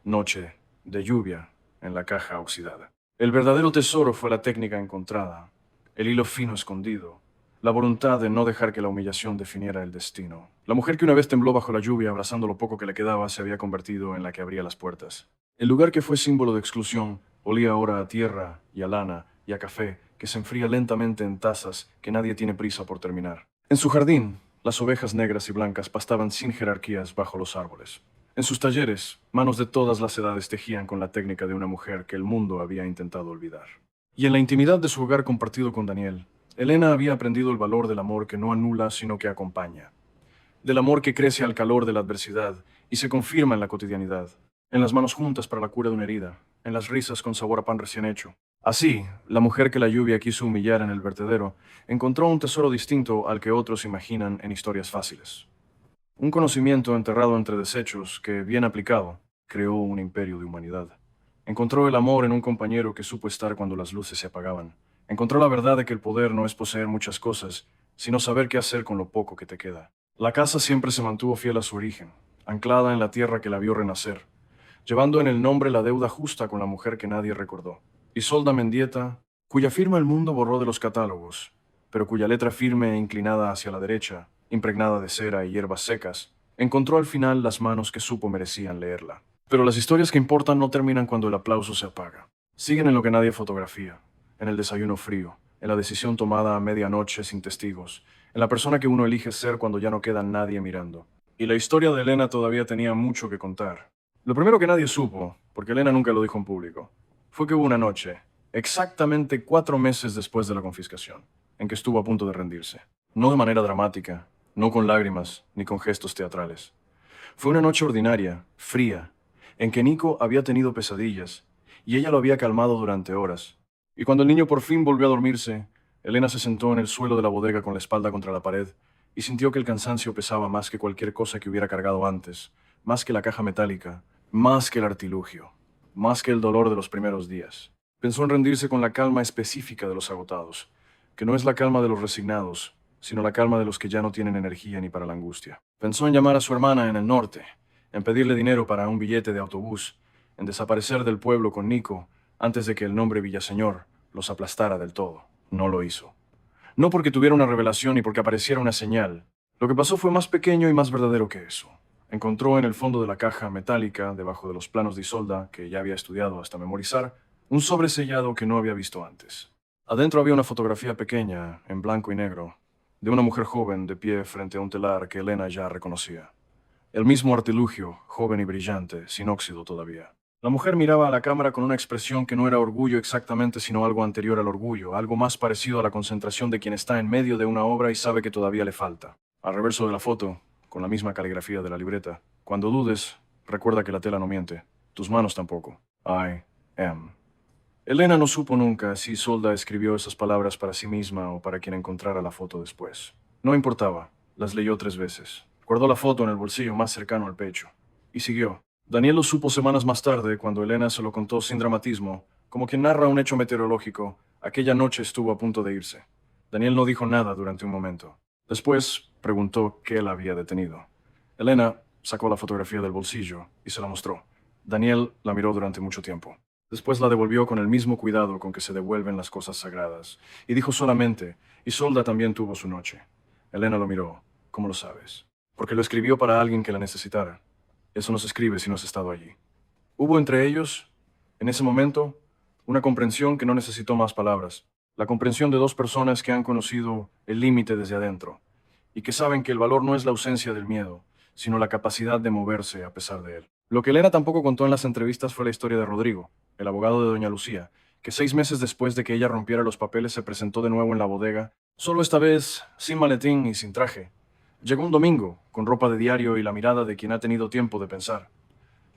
noche de lluvia en la caja oxidada. El verdadero tesoro fue la técnica encontrada, el hilo fino escondido, la voluntad de no dejar que la humillación definiera el destino. La mujer que una vez tembló bajo la lluvia, abrazando lo poco que le quedaba, se había convertido en la que abría las puertas. El lugar que fue símbolo de exclusión olía ahora a tierra y a lana y a café que se enfría lentamente en tazas que nadie tiene prisa por terminar. En su jardín, las ovejas negras y blancas pastaban sin jerarquías bajo los árboles. En sus talleres, manos de todas las edades tejían con la técnica de una mujer que el mundo había intentado olvidar. Y en la intimidad de su hogar compartido con Daniel, Elena había aprendido el valor del amor que no anula, sino que acompaña. Del amor que crece al calor de la adversidad y se confirma en la cotidianidad. En las manos juntas para la cura de una herida, en las risas con sabor a pan recién hecho. Así, la mujer que la lluvia quiso humillar en el vertedero encontró un tesoro distinto al que otros imaginan en historias fáciles. Un conocimiento enterrado entre desechos que, bien aplicado, creó un imperio de humanidad. Encontró el amor en un compañero que supo estar cuando las luces se apagaban. Encontró la verdad de que el poder no es poseer muchas cosas, sino saber qué hacer con lo poco que te queda. La casa siempre se mantuvo fiel a su origen, anclada en la tierra que la vio renacer, llevando en el nombre la deuda justa con la mujer que nadie recordó. Isolda Mendieta, cuya firma el mundo borró de los catálogos, pero cuya letra firme e inclinada hacia la derecha, impregnada de cera y hierbas secas, encontró al final las manos que supo merecían leerla. Pero las historias que importan no terminan cuando el aplauso se apaga. Siguen en lo que nadie fotografía, en el desayuno frío, en la decisión tomada a medianoche sin testigos, en la persona que uno elige ser cuando ya no queda nadie mirando. Y la historia de Elena todavía tenía mucho que contar. Lo primero que nadie supo, porque Elena nunca lo dijo en público, fue que hubo una noche, exactamente 4 meses después de la confiscación, en que estuvo a punto de rendirse. No de manera dramática, no con lágrimas, ni con gestos teatrales. Fue una noche ordinaria, fría, en que Nico había tenido pesadillas, y ella lo había calmado durante horas. Y cuando el niño por fin volvió a dormirse, Elena se sentó en el suelo de la bodega con la espalda contra la pared, y sintió que el cansancio pesaba más que cualquier cosa que hubiera cargado antes, más que la caja metálica, más que el artilugio, más que el dolor de los primeros días. Pensó en rendirse con la calma específica de los agotados, que no es la calma de los resignados, sino la calma de los que ya no tienen energía ni para la angustia. Pensó en llamar a su hermana en el norte, en pedirle dinero para un billete de autobús, en desaparecer del pueblo con Nico antes de que el nombre Villaseñor los aplastara del todo. No lo hizo. No porque tuviera una revelación ni porque apareciera una señal. Lo que pasó fue más pequeño y más verdadero que eso. Encontró en el fondo de la caja metálica, debajo de los planos de Isolda, que ya había estudiado hasta memorizar, un sobre sellado que no había visto antes. Adentro había una fotografía pequeña, en blanco y negro, de una mujer joven de pie frente a un telar que Elena ya reconocía. El mismo artilugio, joven y brillante, sin óxido todavía. La mujer miraba a la cámara con una expresión que no era orgullo exactamente, sino algo anterior al orgullo, algo más parecido a la concentración de quien está en medio de una obra y sabe que todavía le falta. Al reverso de la foto, con la misma caligrafía de la libreta, cuando dudes, recuerda que la tela no miente, tus manos tampoco. I am. Elena no supo nunca si Isolda escribió esas palabras para sí misma o para quien encontrara la foto después. No importaba, las leyó 3 veces. Guardó la foto en el bolsillo más cercano al pecho. Y siguió. Daniel lo supo semanas más tarde, cuando Elena se lo contó sin dramatismo, como quien narra un hecho meteorológico. Aquella noche estuvo a punto de irse. Daniel no dijo nada durante un momento. Después preguntó qué la había detenido. Elena sacó la fotografía del bolsillo y se la mostró. Daniel la miró durante mucho tiempo. Después la devolvió con el mismo cuidado con que se devuelven las cosas sagradas, y dijo solamente: Isolda también tuvo su noche. Elena lo miró. ¿Cómo lo sabes? Porque lo escribió para alguien que la necesitara. Eso no se escribe si no has estado allí. Hubo entre ellos, en ese momento, una comprensión que no necesitó más palabras. La comprensión de dos personas que han conocido el límite desde adentro, y que saben que el valor no es la ausencia del miedo, sino la capacidad de moverse a pesar de él. Lo que Elena tampoco contó en las entrevistas fue la historia de Rodrigo, el abogado de doña Lucía, que 6 meses después de que ella rompiera los papeles se presentó de nuevo en la bodega, solo esta vez sin maletín y sin traje. Llegó un domingo, con ropa de diario y la mirada de quien ha tenido tiempo de pensar.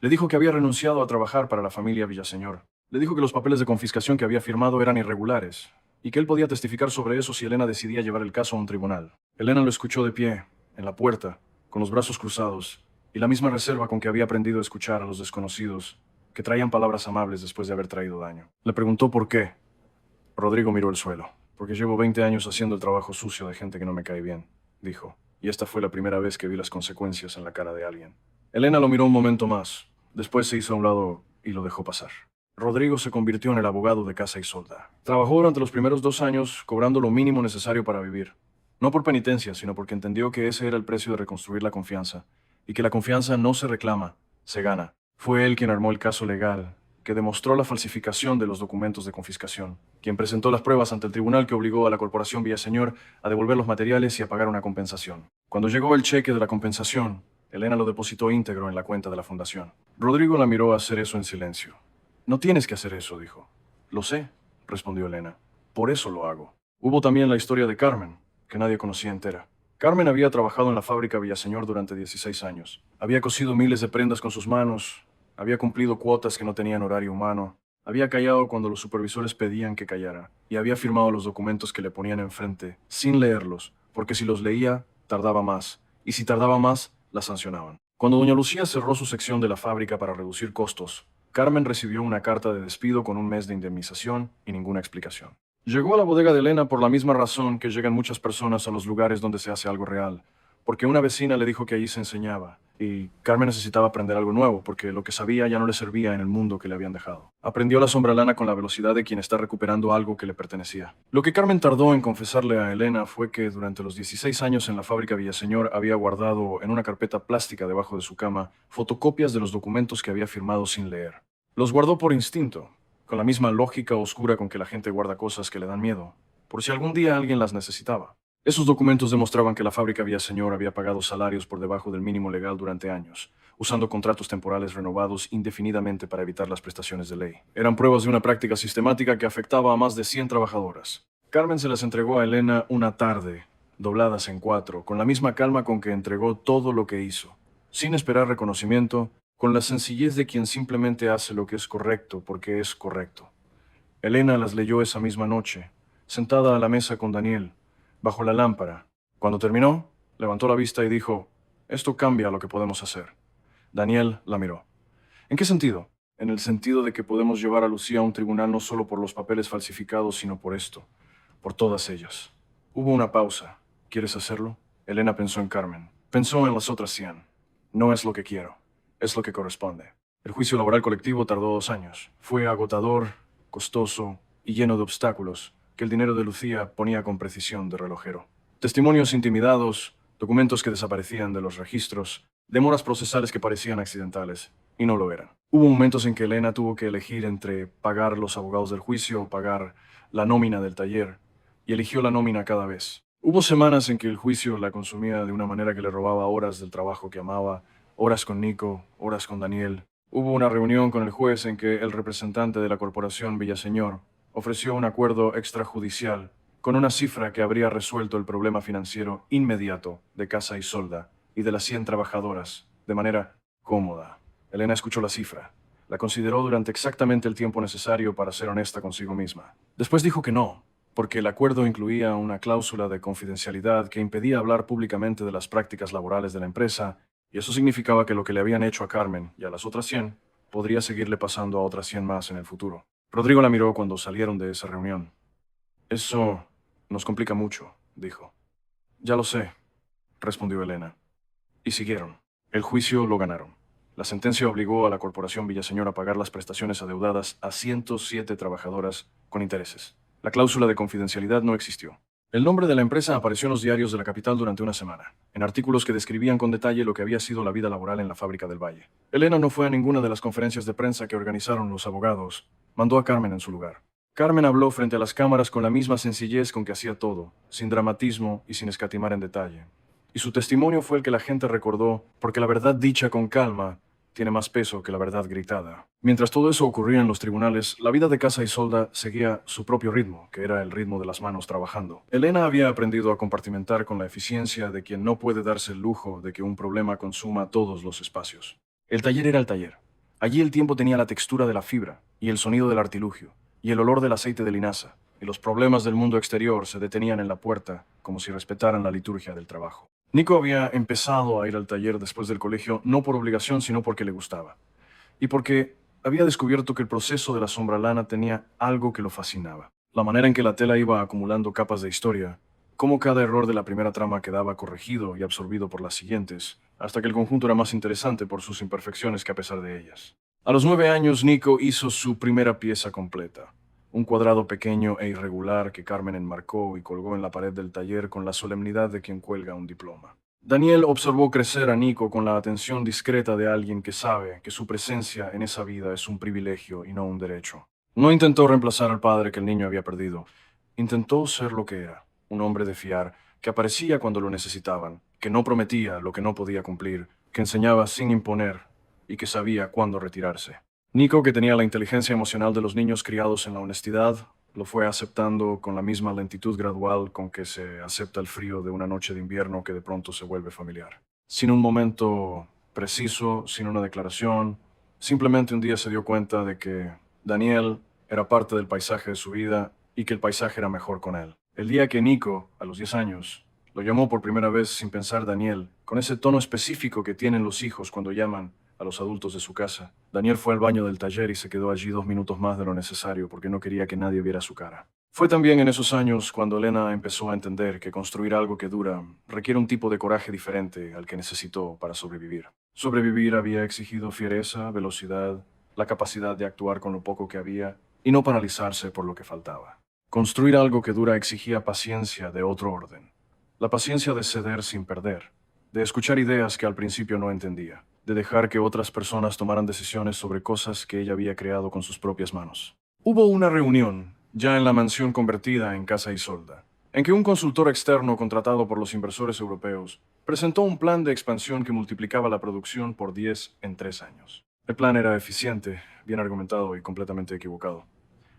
Le dijo que había renunciado a trabajar para la familia Villaseñor. Le dijo que los papeles de confiscación que había firmado eran irregulares, y que él podía testificar sobre eso si Elena decidía llevar el caso a un tribunal. Elena lo escuchó de pie, en la puerta, con los brazos cruzados, y la misma reserva con que había aprendido a escuchar a los desconocidos, que traían palabras amables después de haber traído daño. Le preguntó por qué. Rodrigo miró el suelo. Porque llevo 20 años haciendo el trabajo sucio de gente que no me cae bien, dijo, y esta fue la primera vez que vi las consecuencias en la cara de alguien. Elena lo miró un momento más. Después se hizo a un lado y lo dejó pasar. Rodrigo se convirtió en el abogado de Casa Isolda. Trabajó durante los primeros 2 años cobrando lo mínimo necesario para vivir. No por penitencia, sino porque entendió que ese era el precio de reconstruir la confianza, y que la confianza no se reclama, se gana. Fue él quien armó el caso legal, que demostró la falsificación de los documentos de confiscación, quien presentó las pruebas ante el tribunal que obligó a la corporación Villaseñor a devolver los materiales y a pagar una compensación. Cuando llegó el cheque de la compensación, Elena lo depositó íntegro en la cuenta de la fundación. Rodrigo la miró hacer eso en silencio. No tienes que hacer eso, dijo. Lo sé, respondió Elena. Por eso lo hago. Hubo también la historia de Carmen, que nadie conocía entera. Carmen había trabajado en la fábrica Villaseñor durante 16 años. Había cosido miles de prendas con sus manos, había cumplido cuotas que no tenían horario humano, había callado cuando los supervisores pedían que callara, y había firmado los documentos que le ponían enfrente, sin leerlos, porque si los leía, tardaba más, y si tardaba más, la sancionaban. Cuando doña Lucía cerró su sección de la fábrica para reducir costos, Carmen recibió una carta de despido con un mes de indemnización y ninguna explicación. Llegó a la bodega de Elena por la misma razón que llegan muchas personas a los lugares donde se hace algo real, porque una vecina le dijo que allí se enseñaba, y Carmen necesitaba aprender algo nuevo, porque lo que sabía ya no le servía en el mundo que le habían dejado. Aprendió la sombralana con la velocidad de quien está recuperando algo que le pertenecía. Lo que Carmen tardó en confesarle a Elena fue que durante los 16 años en la fábrica Villaseñor había guardado en una carpeta plástica debajo de su cama fotocopias de los documentos que había firmado sin leer. Los guardó por instinto, con la misma lógica oscura con que la gente guarda cosas que le dan miedo, por si algún día alguien las necesitaba. Esos documentos demostraban que la fábrica Villaseñor había pagado salarios por debajo del mínimo legal durante años, usando contratos temporales renovados indefinidamente para evitar las prestaciones de ley. Eran pruebas de una práctica sistemática que afectaba a más de 100 trabajadoras. Carmen se las entregó a Elena una tarde, dobladas en 4, con la misma calma con que entregó todo lo que hizo, sin esperar reconocimiento, con la sencillez de quien simplemente hace lo que es correcto porque es correcto. Elena las leyó esa misma noche, sentada a la mesa con Daniel, bajo la lámpara. Cuando terminó, levantó la vista y dijo: «Esto cambia lo que podemos hacer». Daniel la miró. «¿En qué sentido?» «En el sentido de que podemos llevar a Lucía a un tribunal no solo por los papeles falsificados, sino por esto, por todas ellas». Hubo una pausa. «¿Quieres hacerlo?» Elena pensó en Carmen. Pensó en las otras 100. «No es lo que quiero, es lo que corresponde». El juicio laboral colectivo tardó 2 años. Fue agotador, costoso y lleno de obstáculos que el dinero de Lucía ponía con precisión de relojero. Testimonios intimidados, documentos que desaparecían de los registros, demoras procesales que parecían accidentales, y no lo eran. Hubo momentos en que Elena tuvo que elegir entre pagar los abogados del juicio o pagar la nómina del taller, y eligió la nómina cada vez. Hubo semanas en que el juicio la consumía de una manera que le robaba horas del trabajo que amaba, horas con Nico, horas con Daniel, Hubo una reunión con el juez en que el representante de la corporación Villaseñor ofreció un acuerdo extrajudicial con una cifra que habría resuelto el problema financiero inmediato de Casa y Solda y de las 100 trabajadoras, de manera cómoda. Elena escuchó la cifra. La consideró durante exactamente el tiempo necesario para ser honesta consigo misma. Después dijo que no, porque el acuerdo incluía una cláusula de confidencialidad que impedía hablar públicamente de las prácticas laborales de la empresa, y eso significaba que lo que le habían hecho a Carmen y a las otras 100 podría seguirle pasando a otras 100 más en el futuro. Rodrigo la miró cuando salieron de esa reunión. Eso nos complica mucho, dijo. Ya lo sé, respondió Elena. Y siguieron. El juicio lo ganaron. La sentencia obligó a la corporación Villaseñor a pagar las prestaciones adeudadas a 107 trabajadoras con intereses. La cláusula de confidencialidad no existió. El nombre de la empresa apareció en los diarios de la capital durante una semana, en artículos que describían con detalle lo que había sido la vida laboral en la fábrica del Valle. Elena no fue a ninguna de las conferencias de prensa que organizaron los abogados. Mandó a Carmen en su lugar. Carmen habló frente a las cámaras con la misma sencillez con que hacía todo, sin dramatismo y sin escatimar en detalle. Y su testimonio fue el que la gente recordó, porque la verdad dicha con calma tiene más peso que la verdad gritada. Mientras todo eso ocurría en los tribunales, la vida de Casa y Solda seguía su propio ritmo, que era el ritmo de las manos trabajando. Elena había aprendido a compartimentar con la eficiencia de quien no puede darse el lujo de que un problema consuma todos los espacios. El taller era el taller. Allí el tiempo tenía la textura de la fibra, y el sonido del artilugio, y el olor del aceite de linaza, y los problemas del mundo exterior se detenían en la puerta como si respetaran la liturgia del trabajo. Nico había empezado a ir al taller después del colegio no por obligación, sino porque le gustaba. Y porque había descubierto que el proceso de la sombra lana tenía algo que lo fascinaba. La manera en que la tela iba acumulando capas de historia, cómo cada error de la primera trama quedaba corregido y absorbido por las siguientes, hasta que el conjunto era más interesante por sus imperfecciones que a pesar de ellas. A los 9 años, Nico hizo su primera pieza completa. Un cuadrado pequeño e irregular que Carmen enmarcó y colgó en la pared del taller con la solemnidad de quien cuelga un diploma. Daniel observó crecer a Nico con la atención discreta de alguien que sabe que su presencia en esa vida es un privilegio y no un derecho. No intentó reemplazar al padre que el niño había perdido. Intentó ser lo que era, un hombre de fiar, que aparecía cuando lo necesitaban, que no prometía lo que no podía cumplir, que enseñaba sin imponer y que sabía cuándo retirarse. Nico, que tenía la inteligencia emocional de los niños criados en la honestidad, lo fue aceptando con la misma lentitud gradual con que se acepta el frío de una noche de invierno que de pronto se vuelve familiar. Sin un momento preciso, sin una declaración, simplemente un día se dio cuenta de que Daniel era parte del paisaje de su vida y que el paisaje era mejor con él. El día que Nico, a los 10 años, lo llamó por primera vez sin pensar Daniel, con ese tono específico que tienen los hijos cuando llaman a los adultos de su casa. Daniel fue al baño del taller y se quedó allí 2 minutos más de lo necesario porque no quería que nadie viera su cara. Fue también en esos años cuando Elena empezó a entender que construir algo que dura requiere un tipo de coraje diferente al que necesitó para sobrevivir. Sobrevivir había exigido fiereza, velocidad, la capacidad de actuar con lo poco que había y no paralizarse por lo que faltaba. Construir algo que dura exigía paciencia de otro orden. La paciencia de ceder sin perder, de escuchar ideas que al principio no entendía, de dejar que otras personas tomaran decisiones sobre cosas que ella había creado con sus propias manos. Hubo una reunión, ya en la mansión convertida en Casa Isolda, en que un consultor externo contratado por los inversores europeos presentó un plan de expansión que multiplicaba la producción por 10 en 3 años. El plan era eficiente, bien argumentado y completamente equivocado.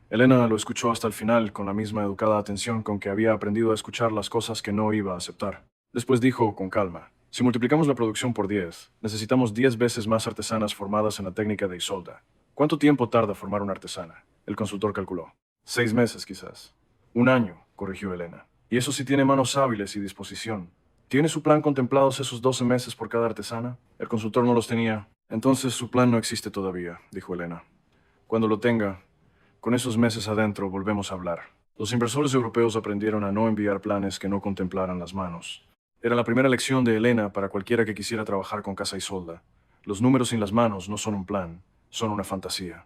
Elena lo escuchó hasta el final con la misma educada atención con que había aprendido a escuchar las cosas que no iba a aceptar. Después dijo con calma: si multiplicamos la producción por 10, necesitamos 10 veces más artesanas formadas en la técnica de Isolda. ¿Cuánto tiempo tarda formar una artesana? El consultor calculó. 6 meses, quizás. 1 año, corrigió Elena. Y eso sí tiene manos hábiles y disposición. ¿Tiene su plan contemplados esos 12 meses por cada artesana? El consultor no los tenía. Entonces su plan no existe todavía, dijo Elena. Cuando lo tenga, con esos meses adentro, volvemos a hablar. Los inversores europeos aprendieron a no enviar planes que no contemplaran las manos. Era la primera lección de Elena para cualquiera que quisiera trabajar con Casa Isolda. Los números sin las manos no son un plan, son una fantasía.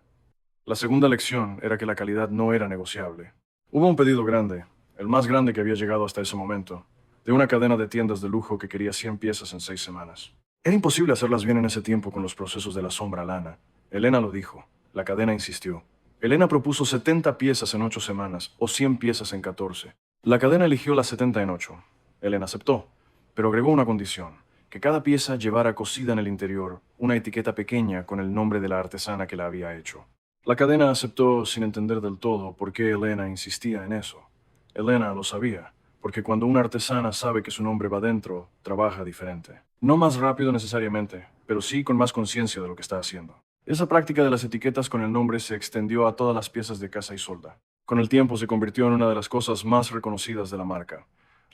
La segunda lección era que la calidad no era negociable. Hubo un pedido grande, el más grande que había llegado hasta ese momento, de una cadena de tiendas de lujo que quería 100 piezas en 6 semanas. Era imposible hacerlas bien en ese tiempo con los procesos de la sombra lana. Elena lo dijo. La cadena insistió. Elena propuso 70 piezas en 8 semanas o 100 piezas en 14. La cadena eligió las 70 en 8. Elena aceptó, pero agregó una condición: que cada pieza llevara cosida en el interior una etiqueta pequeña con el nombre de la artesana que la había hecho. La cadena aceptó sin entender del todo por qué Elena insistía en eso. Elena lo sabía, porque cuando una artesana sabe que su nombre va dentro, trabaja diferente. No más rápido necesariamente, pero sí con más conciencia de lo que está haciendo. Esa práctica de las etiquetas con el nombre se extendió a todas las piezas de Casa Isolda. Con el tiempo se convirtió en una de las cosas más reconocidas de la marca.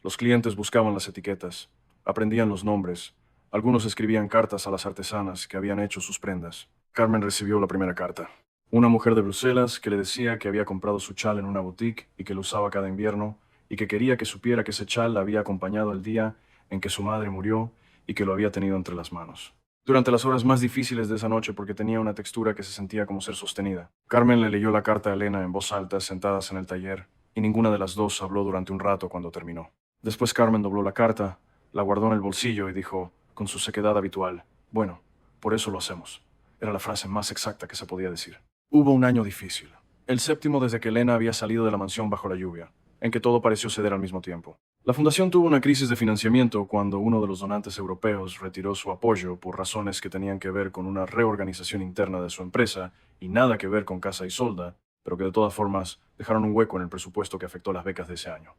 Los clientes buscaban las etiquetas, aprendían los nombres. Algunos escribían cartas a las artesanas que habían hecho sus prendas. Carmen recibió la primera carta. Una mujer de Bruselas que le decía que había comprado su chal en una boutique y que lo usaba cada invierno y que quería que supiera que ese chal la había acompañado el día en que su madre murió y que lo había tenido entre las manos. Durante las horas más difíciles de esa noche porque tenía una textura que se sentía como ser sostenida. Carmen le leyó la carta a Elena en voz alta, sentadas en el taller, y ninguna de las dos habló durante un rato cuando terminó. Después Carmen dobló la carta, la guardó en el bolsillo y dijo, con su sequedad habitual, «Bueno, por eso lo hacemos». Era la frase más exacta que se podía decir. Hubo un año difícil, el séptimo desde que Elena había salido de la mansión bajo la lluvia, en que todo pareció ceder al mismo tiempo. La fundación tuvo una crisis de financiamiento cuando uno de los donantes europeos retiró su apoyo por razones que tenían que ver con una reorganización interna de su empresa y nada que ver con Casa Isolda, pero que de todas formas dejaron un hueco en el presupuesto que afectó las becas de ese año.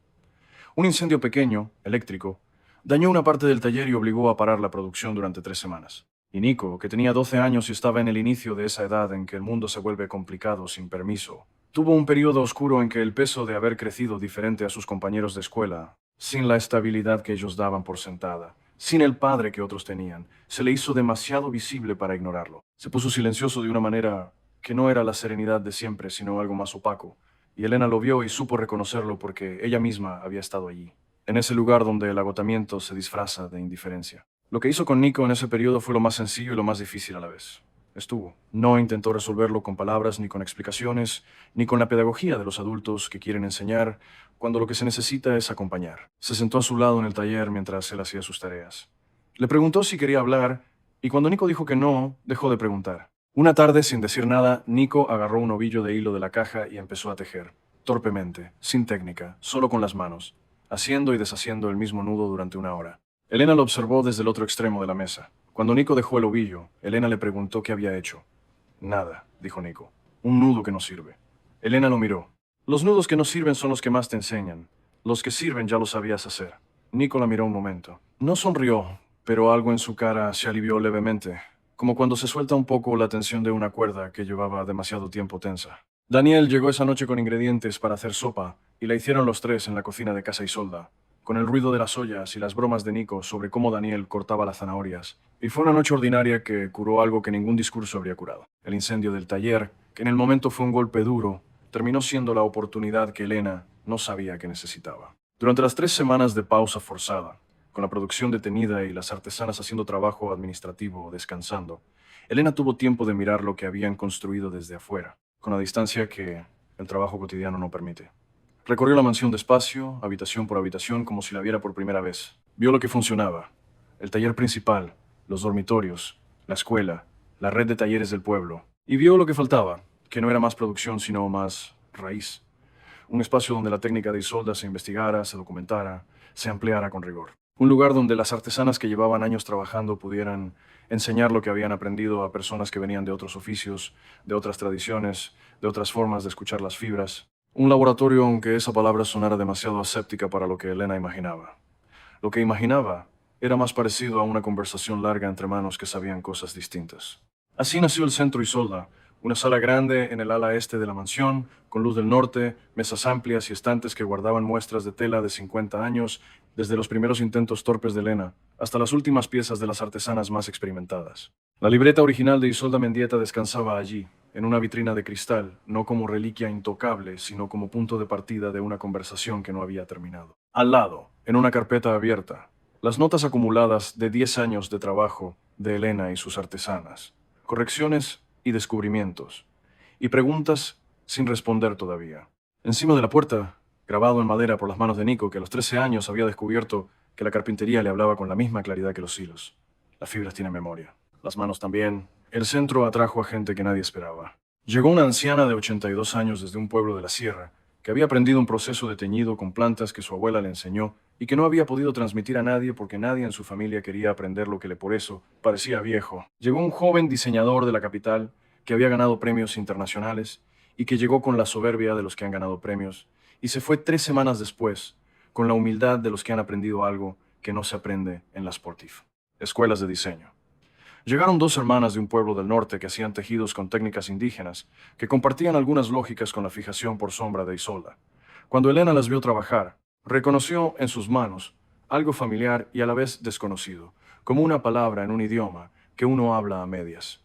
Un incendio pequeño, eléctrico, dañó una parte del taller y obligó a parar la producción durante 3 semanas. Y Nico, que tenía 12 años y estaba en el inicio de esa edad en que el mundo se vuelve complicado sin permiso, tuvo un periodo oscuro en que el peso de haber crecido diferente a sus compañeros de escuela, sin la estabilidad que ellos daban por sentada, sin el padre que otros tenían, se le hizo demasiado visible para ignorarlo. Se puso silencioso de una manera que no era la serenidad de siempre, sino algo más opaco, y Elena lo vio y supo reconocerlo porque ella misma había estado allí, en ese lugar donde el agotamiento se disfraza de indiferencia. Lo que hizo con Nico en ese periodo fue lo más sencillo y lo más difícil a la vez. No intentó resolverlo con palabras, ni con explicaciones, ni con la pedagogía de los adultos que quieren enseñar, cuando lo que se necesita es acompañar. Se sentó a su lado en el taller mientras él hacía sus tareas. Le preguntó si quería hablar, y cuando Nico dijo que no, dejó de preguntar. Una tarde, sin decir nada, Nico agarró un ovillo de hilo de la caja y empezó a tejer. Torpemente, sin técnica, solo con las manos, haciendo y deshaciendo el mismo nudo durante una hora. Elena lo observó desde el otro extremo de la mesa. Cuando Nico dejó el ovillo, Elena le preguntó qué había hecho. Nada, dijo Nico. Un nudo que no sirve. Elena lo miró. Los nudos que no sirven son los que más te enseñan. Los que sirven ya los sabías hacer. Nico la miró un momento. No sonrió, pero algo en su cara se alivió levemente, como cuando se suelta un poco la tensión de una cuerda que llevaba demasiado tiempo tensa. Daniel llegó esa noche con ingredientes para hacer sopa, y la hicieron los tres en la cocina de Casa Isolda, con el ruido de las ollas y las bromas de Nico sobre cómo Daniel cortaba las zanahorias. Y fue una noche ordinaria que curó algo que ningún discurso habría curado. El incendio del taller, que en el momento fue un golpe duro, terminó siendo la oportunidad que Elena no sabía que necesitaba. Durante las 3 semanas de pausa forzada, con la producción detenida y las artesanas haciendo trabajo administrativo o descansando, Elena tuvo tiempo de mirar lo que habían construido desde afuera, con la distancia que el trabajo cotidiano no permite. Recorrió la mansión despacio, habitación por habitación, como si la viera por primera vez. Vio lo que funcionaba: el taller principal, los dormitorios, la escuela, la red de talleres del pueblo. Y vio lo que faltaba, que no era más producción, sino más raíz. Un espacio donde la técnica de Isolda se investigara, se documentara, se ampliara con rigor. Un lugar donde las artesanas que llevaban años trabajando pudieran enseñar lo que habían aprendido a personas que venían de otros oficios, de otras tradiciones, de otras formas de escuchar las fibras. Un laboratorio, aunque esa palabra sonara demasiado aséptica para lo que Elena imaginaba. Lo que imaginaba era más parecido a una conversación larga entre manos que sabían cosas distintas. Así nació el Centro Isolda, una sala grande en el ala este de la mansión, con luz del norte, mesas amplias y estantes que guardaban muestras de tela de 50 años, desde los primeros intentos torpes de Elena hasta las últimas piezas de las artesanas más experimentadas. La libreta original de Isolda Mendieta descansaba allí, en una vitrina de cristal, no como reliquia intocable, sino como punto de partida de una conversación que no había terminado. Al lado, en una carpeta abierta, las notas acumuladas de 10 años de trabajo de Elena y sus artesanas, correcciones y descubrimientos, y preguntas sin responder todavía. Encima de la puerta, grabado en madera por las manos de Nico, que a los 13 años había descubierto que la carpintería le hablaba con la misma claridad que los hilos. Las fibras tienen memoria. Las manos también. El centro atrajo a gente que nadie esperaba. Llegó una anciana de 82 años desde un pueblo de la sierra, que había aprendido un proceso de teñido con plantas que su abuela le enseñó y que no había podido transmitir a nadie porque nadie en su familia quería aprender lo que le por eso parecía viejo. Llegó un joven diseñador de la capital que había ganado premios internacionales y que llegó con la soberbia de los que han ganado premios y se fue 3 semanas después con la humildad de los que han aprendido algo que no se aprende en las Sportif, escuelas de diseño. Llegaron dos hermanas de un pueblo del norte que hacían tejidos con técnicas indígenas, que compartían algunas lógicas con la fijación por sombra de Isolda. Cuando Elena las vio trabajar, reconoció en sus manos algo familiar y a la vez desconocido, como una palabra en un idioma que uno habla a medias.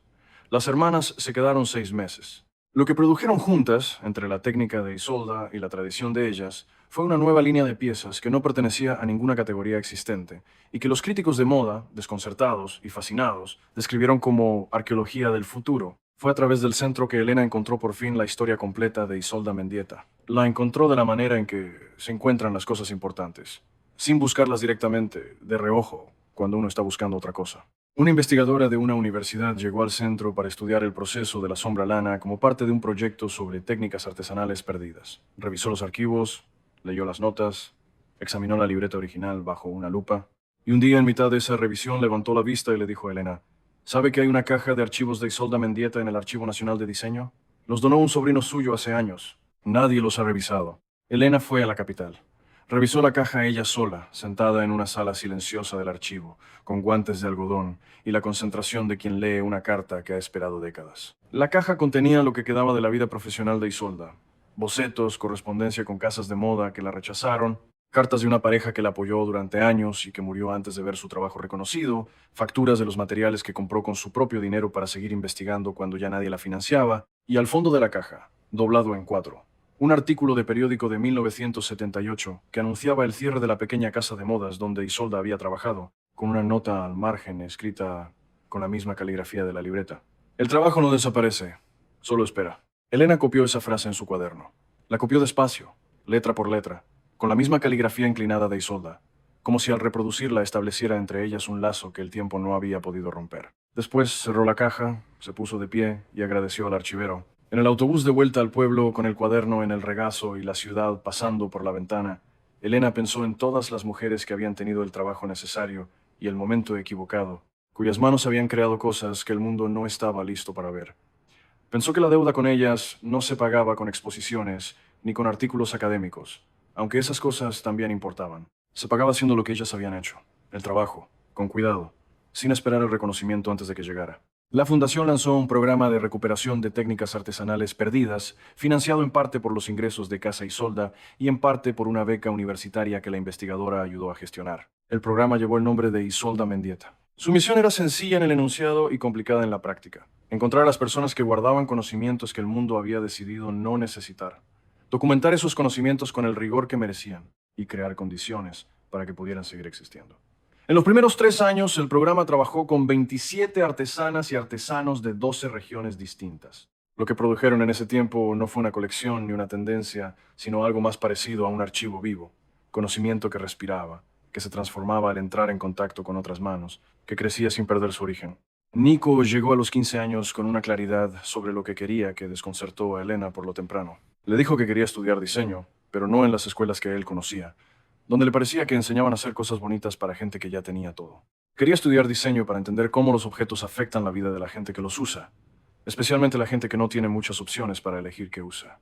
Las hermanas se quedaron 6 meses. Lo que produjeron juntas, entre la técnica de Isolda y la tradición de ellas, fue una nueva línea de piezas que no pertenecía a ninguna categoría existente y que los críticos de moda, desconcertados y fascinados, describieron como arqueología del futuro. Fue a través del centro que Elena encontró por fin la historia completa de Isolda Mendieta. La encontró de la manera en que se encuentran las cosas importantes, sin buscarlas directamente, de reojo, cuando uno está buscando otra cosa. Una investigadora de una universidad llegó al centro para estudiar el proceso de la sombra lana como parte de un proyecto sobre técnicas artesanales perdidas. Revisó los archivos, leyó las notas, examinó la libreta original bajo una lupa, y un día en mitad de esa revisión levantó la vista y le dijo a Elena: ¿sabe que hay una caja de archivos de Isolda Mendieta en el Archivo Nacional de Diseño? Los donó un sobrino suyo hace años. Nadie los ha revisado. Elena fue a la capital. Revisó la caja ella sola, sentada en una sala silenciosa del archivo, con guantes de algodón y la concentración de quien lee una carta que ha esperado décadas. La caja contenía lo que quedaba de la vida profesional de Isolda: bocetos, correspondencia con casas de moda que la rechazaron, cartas de una pareja que la apoyó durante años y que murió antes de ver su trabajo reconocido, facturas de los materiales que compró con su propio dinero para seguir investigando cuando ya nadie la financiaba, y al fondo de la caja, doblado en cuatro, un artículo de periódico de 1978 que anunciaba el cierre de la pequeña casa de modas donde Isolda había trabajado, con una nota al margen escrita con la misma caligrafía de la libreta. El trabajo no desaparece, solo espera. Elena copió esa frase en su cuaderno. La copió despacio, letra por letra, con la misma caligrafía inclinada de Isolda, como si al reproducirla estableciera entre ellas un lazo que el tiempo no había podido romper. Después cerró la caja, se puso de pie y agradeció al archivero. En el autobús de vuelta al pueblo, con el cuaderno en el regazo y la ciudad pasando por la ventana, Elena pensó en todas las mujeres que habían tenido el trabajo necesario y el momento equivocado, cuyas manos habían creado cosas que el mundo no estaba listo para ver. Pensó que la deuda con ellas no se pagaba con exposiciones ni con artículos académicos, aunque esas cosas también importaban. Se pagaba haciendo lo que ellas habían hecho, el trabajo, con cuidado, sin esperar el reconocimiento antes de que llegara. La Fundación lanzó un programa de recuperación de técnicas artesanales perdidas, financiado en parte por los ingresos de Casa Isolda y en parte por una beca universitaria que la investigadora ayudó a gestionar. El programa llevó el nombre de Isolda Mendieta. Su misión era sencilla en el enunciado y complicada en la práctica: encontrar a las personas que guardaban conocimientos que el mundo había decidido no necesitar, documentar esos conocimientos con el rigor que merecían y crear condiciones para que pudieran seguir existiendo. En los primeros 3 años, el programa trabajó con 27 artesanas y artesanos de 12 regiones distintas. Lo que produjeron en ese tiempo no fue una colección ni una tendencia, sino algo más parecido a un archivo vivo, conocimiento que respiraba, que se transformaba al entrar en contacto con otras manos, que crecía sin perder su origen. Nico llegó a los 15 años con una claridad sobre lo que quería que desconcertó a Elena por lo temprano. Le dijo que quería estudiar diseño, pero no en las escuelas que él conocía, donde le parecía que enseñaban a hacer cosas bonitas para gente que ya tenía todo. Quería estudiar diseño para entender cómo los objetos afectan la vida de la gente que los usa, especialmente la gente que no tiene muchas opciones para elegir qué usa.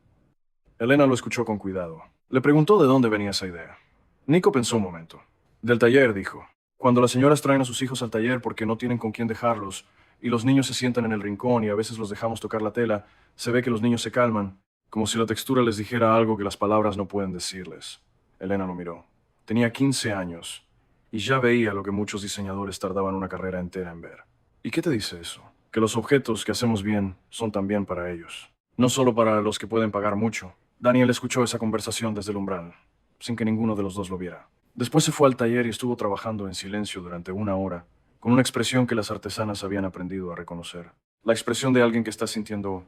Elena lo escuchó con cuidado. Le preguntó de dónde venía esa idea. Nico pensó un momento. Del taller, dijo. Cuando las señoras traen a sus hijos al taller porque no tienen con quién dejarlos, y los niños se sientan en el rincón y a veces los dejamos tocar la tela, se ve que los niños se calman, como si la textura les dijera algo que las palabras no pueden decirles. Elena lo miró. Tenía 15 años y ya veía lo que muchos diseñadores tardaban una carrera entera en ver. ¿Y qué te dice eso? Que los objetos que hacemos bien son también para ellos, no solo para los que pueden pagar mucho. Daniel escuchó esa conversación desde el umbral, sin que ninguno de los dos lo viera. Después se fue al taller y estuvo trabajando en silencio durante 1 hora, con una expresión que las artesanas habían aprendido a reconocer. La expresión de alguien que está sintiendo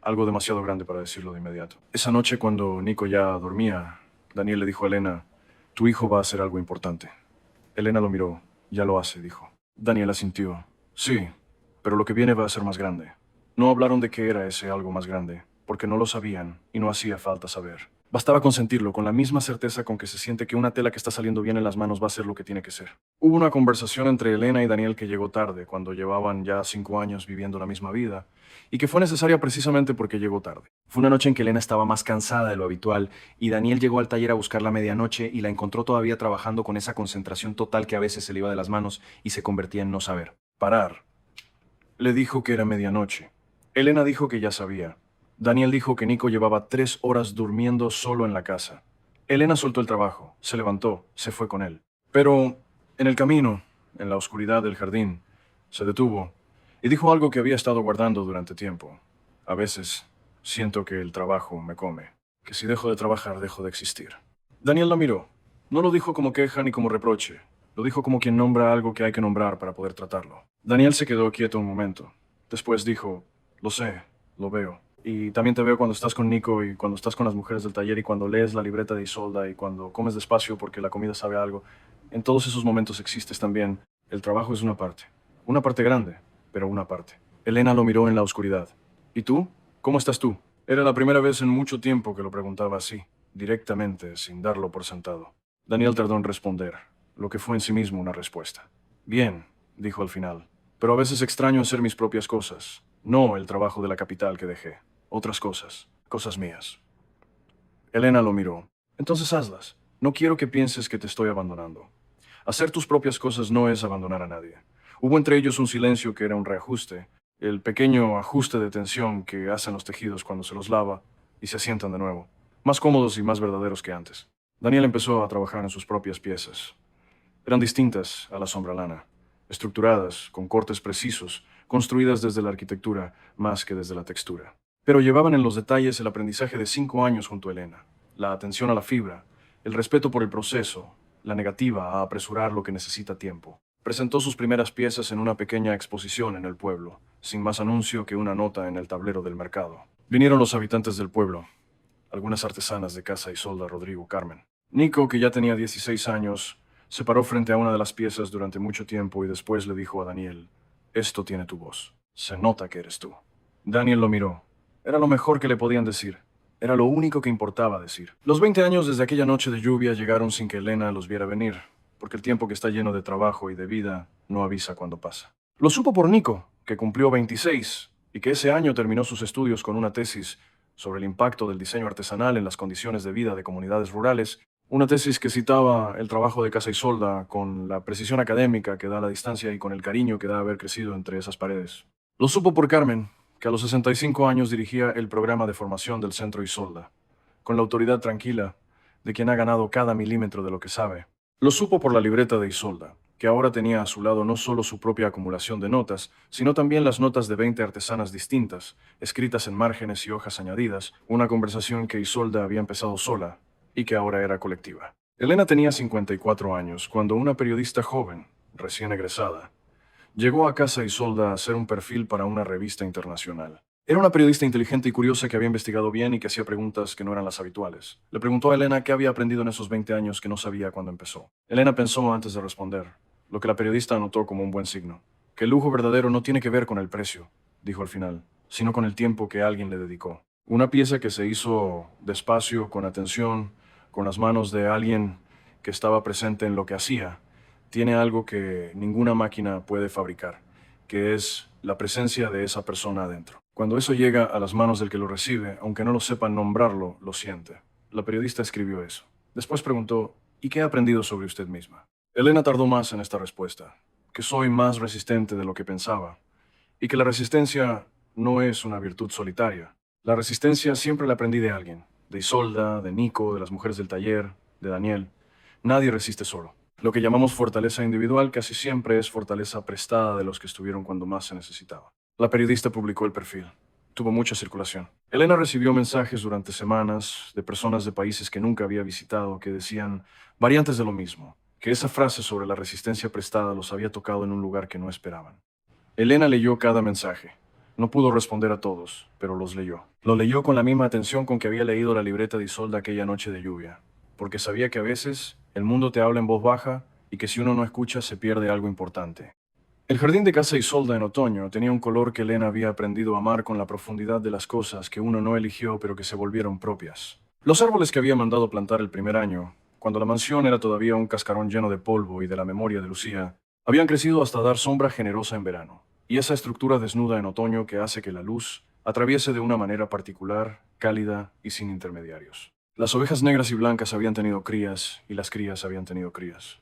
algo demasiado grande para decirlo de inmediato. Esa noche, cuando Nico ya dormía, Daniel le dijo a Elena: tu hijo va a hacer algo importante. Elena lo miró. Ya lo hace, dijo. Daniel asintió. Sí, pero lo que viene va a ser más grande. No hablaron de qué era ese algo más grande, porque no lo sabían y no hacía falta saber. Bastaba consentirlo, con la misma certeza con que se siente que una tela que está saliendo bien en las manos va a ser lo que tiene que ser. Hubo una conversación entre Elena y Daniel que llegó tarde, cuando llevaban ya 5 años viviendo la misma vida, y que fue necesaria precisamente porque llegó tarde. Fue una noche en que Elena estaba más cansada de lo habitual, y Daniel llegó al taller a buscarla a medianoche y la encontró todavía trabajando con esa concentración total que a veces se le iba de las manos y se convertía en no saber. Parar. Le dijo que era medianoche. Elena dijo que ya sabía. Daniel dijo que Nico llevaba 3 horas durmiendo solo en la casa. Elena soltó el trabajo, se levantó, se fue con él. Pero en el camino, en la oscuridad del jardín, se detuvo y dijo algo que había estado guardando durante tiempo. A veces siento que el trabajo me come, que si dejo de trabajar dejo de existir. Daniel lo miró. No lo dijo como queja ni como reproche. Lo dijo como quien nombra algo que hay que nombrar para poder tratarlo. Daniel se quedó quieto un momento. Después dijo, lo sé, lo veo. Y también te veo cuando estás con Nico y cuando estás con las mujeres del taller y cuando lees la libreta de Isolda y cuando comes despacio porque la comida sabe a algo. En todos esos momentos existes también. El trabajo es una parte grande, pero una parte. Elena lo miró en la oscuridad. ¿Y tú? ¿Cómo estás tú? Era la primera vez en mucho tiempo que lo preguntaba así, directamente, sin darlo por sentado. Daniel tardó en responder, lo que fue en sí mismo una respuesta. Bien, dijo al final, pero a veces extraño hacer mis propias cosas, no el trabajo de la capital que dejé. Otras cosas, cosas mías. Elena lo miró. Entonces hazlas. No quiero que pienses que te estoy abandonando. Hacer tus propias cosas no es abandonar a nadie. Hubo entre ellos un silencio que era un reajuste, el pequeño ajuste de tensión que hacen los tejidos cuando se los lava y se asientan de nuevo, más cómodos y más verdaderos que antes. Daniel empezó a trabajar en sus propias piezas. Eran distintas a la sombra lana, estructuradas, con cortes precisos, construidas desde la arquitectura más que desde la textura. Pero llevaban en los detalles el aprendizaje de 5 años junto a Elena, la atención a la fibra, el respeto por el proceso, la negativa a apresurar lo que necesita tiempo. Presentó sus primeras piezas en una pequeña exposición en el pueblo, sin más anuncio que una nota en el tablero del mercado. Vinieron los habitantes del pueblo, algunas artesanas de Casa Isolda, Rodrigo, Carmen. Nico, que ya tenía 16 años, se paró frente a una de las piezas durante mucho tiempo y después le dijo a Daniel, esto tiene tu voz. Se nota que eres tú. Daniel lo miró. Era lo mejor que le podían decir. Era lo único que importaba decir. Los 20 años desde aquella noche de lluvia llegaron sin que Elena los viera venir, porque el tiempo que está lleno de trabajo y de vida no avisa cuando pasa. Lo supo por Nico, que cumplió 26 y que ese año terminó sus estudios con una tesis sobre el impacto del diseño artesanal en las condiciones de vida de comunidades rurales, una tesis que citaba el trabajo de Casa Isolda con la precisión académica que da la distancia y con el cariño que da haber crecido entre esas paredes. Lo supo por Carmen, que a los 65 años dirigía el programa de formación del Centro Isolda, con la autoridad tranquila de quien ha ganado cada milímetro de lo que sabe. Lo supo por la libreta de Isolda, que ahora tenía a su lado no solo su propia acumulación de notas, sino también las notas de 20 artesanas distintas, escritas en márgenes y hojas añadidas, una conversación que Isolda había empezado sola y que ahora era colectiva. Elena tenía 54 años cuando una periodista joven, recién egresada, llegó a Casa Isolda a hacer un perfil para una revista internacional. Era una periodista inteligente y curiosa que había investigado bien y que hacía preguntas que no eran las habituales. Le preguntó a Elena qué había aprendido en esos 20 años que no sabía cuando empezó. Elena pensó antes de responder, lo que la periodista anotó como un buen signo. Que el lujo verdadero no tiene que ver con el precio, dijo al final, sino con el tiempo que alguien le dedicó. Una pieza que se hizo despacio, con atención, con las manos de alguien que estaba presente en lo que hacía, tiene algo que ninguna máquina puede fabricar, que es la presencia de esa persona adentro. Cuando eso llega a las manos del que lo recibe, aunque no lo sepa nombrarlo, lo siente. La periodista escribió eso. Después preguntó, ¿y qué ha aprendido sobre usted misma? Elena tardó más en esta respuesta, que soy más resistente de lo que pensaba, y que la resistencia no es una virtud solitaria. La resistencia siempre la aprendí de alguien, de Isolda, de Nico, de las mujeres del taller, de Daniel. Nadie resiste solo. Lo que llamamos fortaleza individual casi siempre es fortaleza prestada de los que estuvieron cuando más se necesitaba. La periodista publicó el perfil. Tuvo mucha circulación. Elena recibió mensajes durante semanas de personas de países que nunca había visitado que decían variantes de lo mismo, que esa frase sobre la resistencia prestada los había tocado en un lugar que no esperaban. Elena leyó cada mensaje. No pudo responder a todos, pero los leyó. Lo leyó con la misma atención con que había leído la libreta de Isolda aquella noche de lluvia, porque sabía que a veces el mundo te habla en voz baja y que si uno no escucha se pierde algo importante. El jardín de Casa Isolda en otoño tenía un color que Elena había aprendido a amar con la profundidad de las cosas que uno no eligió pero que se volvieron propias. Los árboles que había mandado plantar el primer año, cuando la mansión era todavía un cascarón lleno de polvo y de la memoria de Lucía, habían crecido hasta dar sombra generosa en verano, y esa estructura desnuda en otoño que hace que la luz atraviese de una manera particular, cálida y sin intermediarios. Las ovejas negras y blancas habían tenido crías, y las crías habían tenido crías.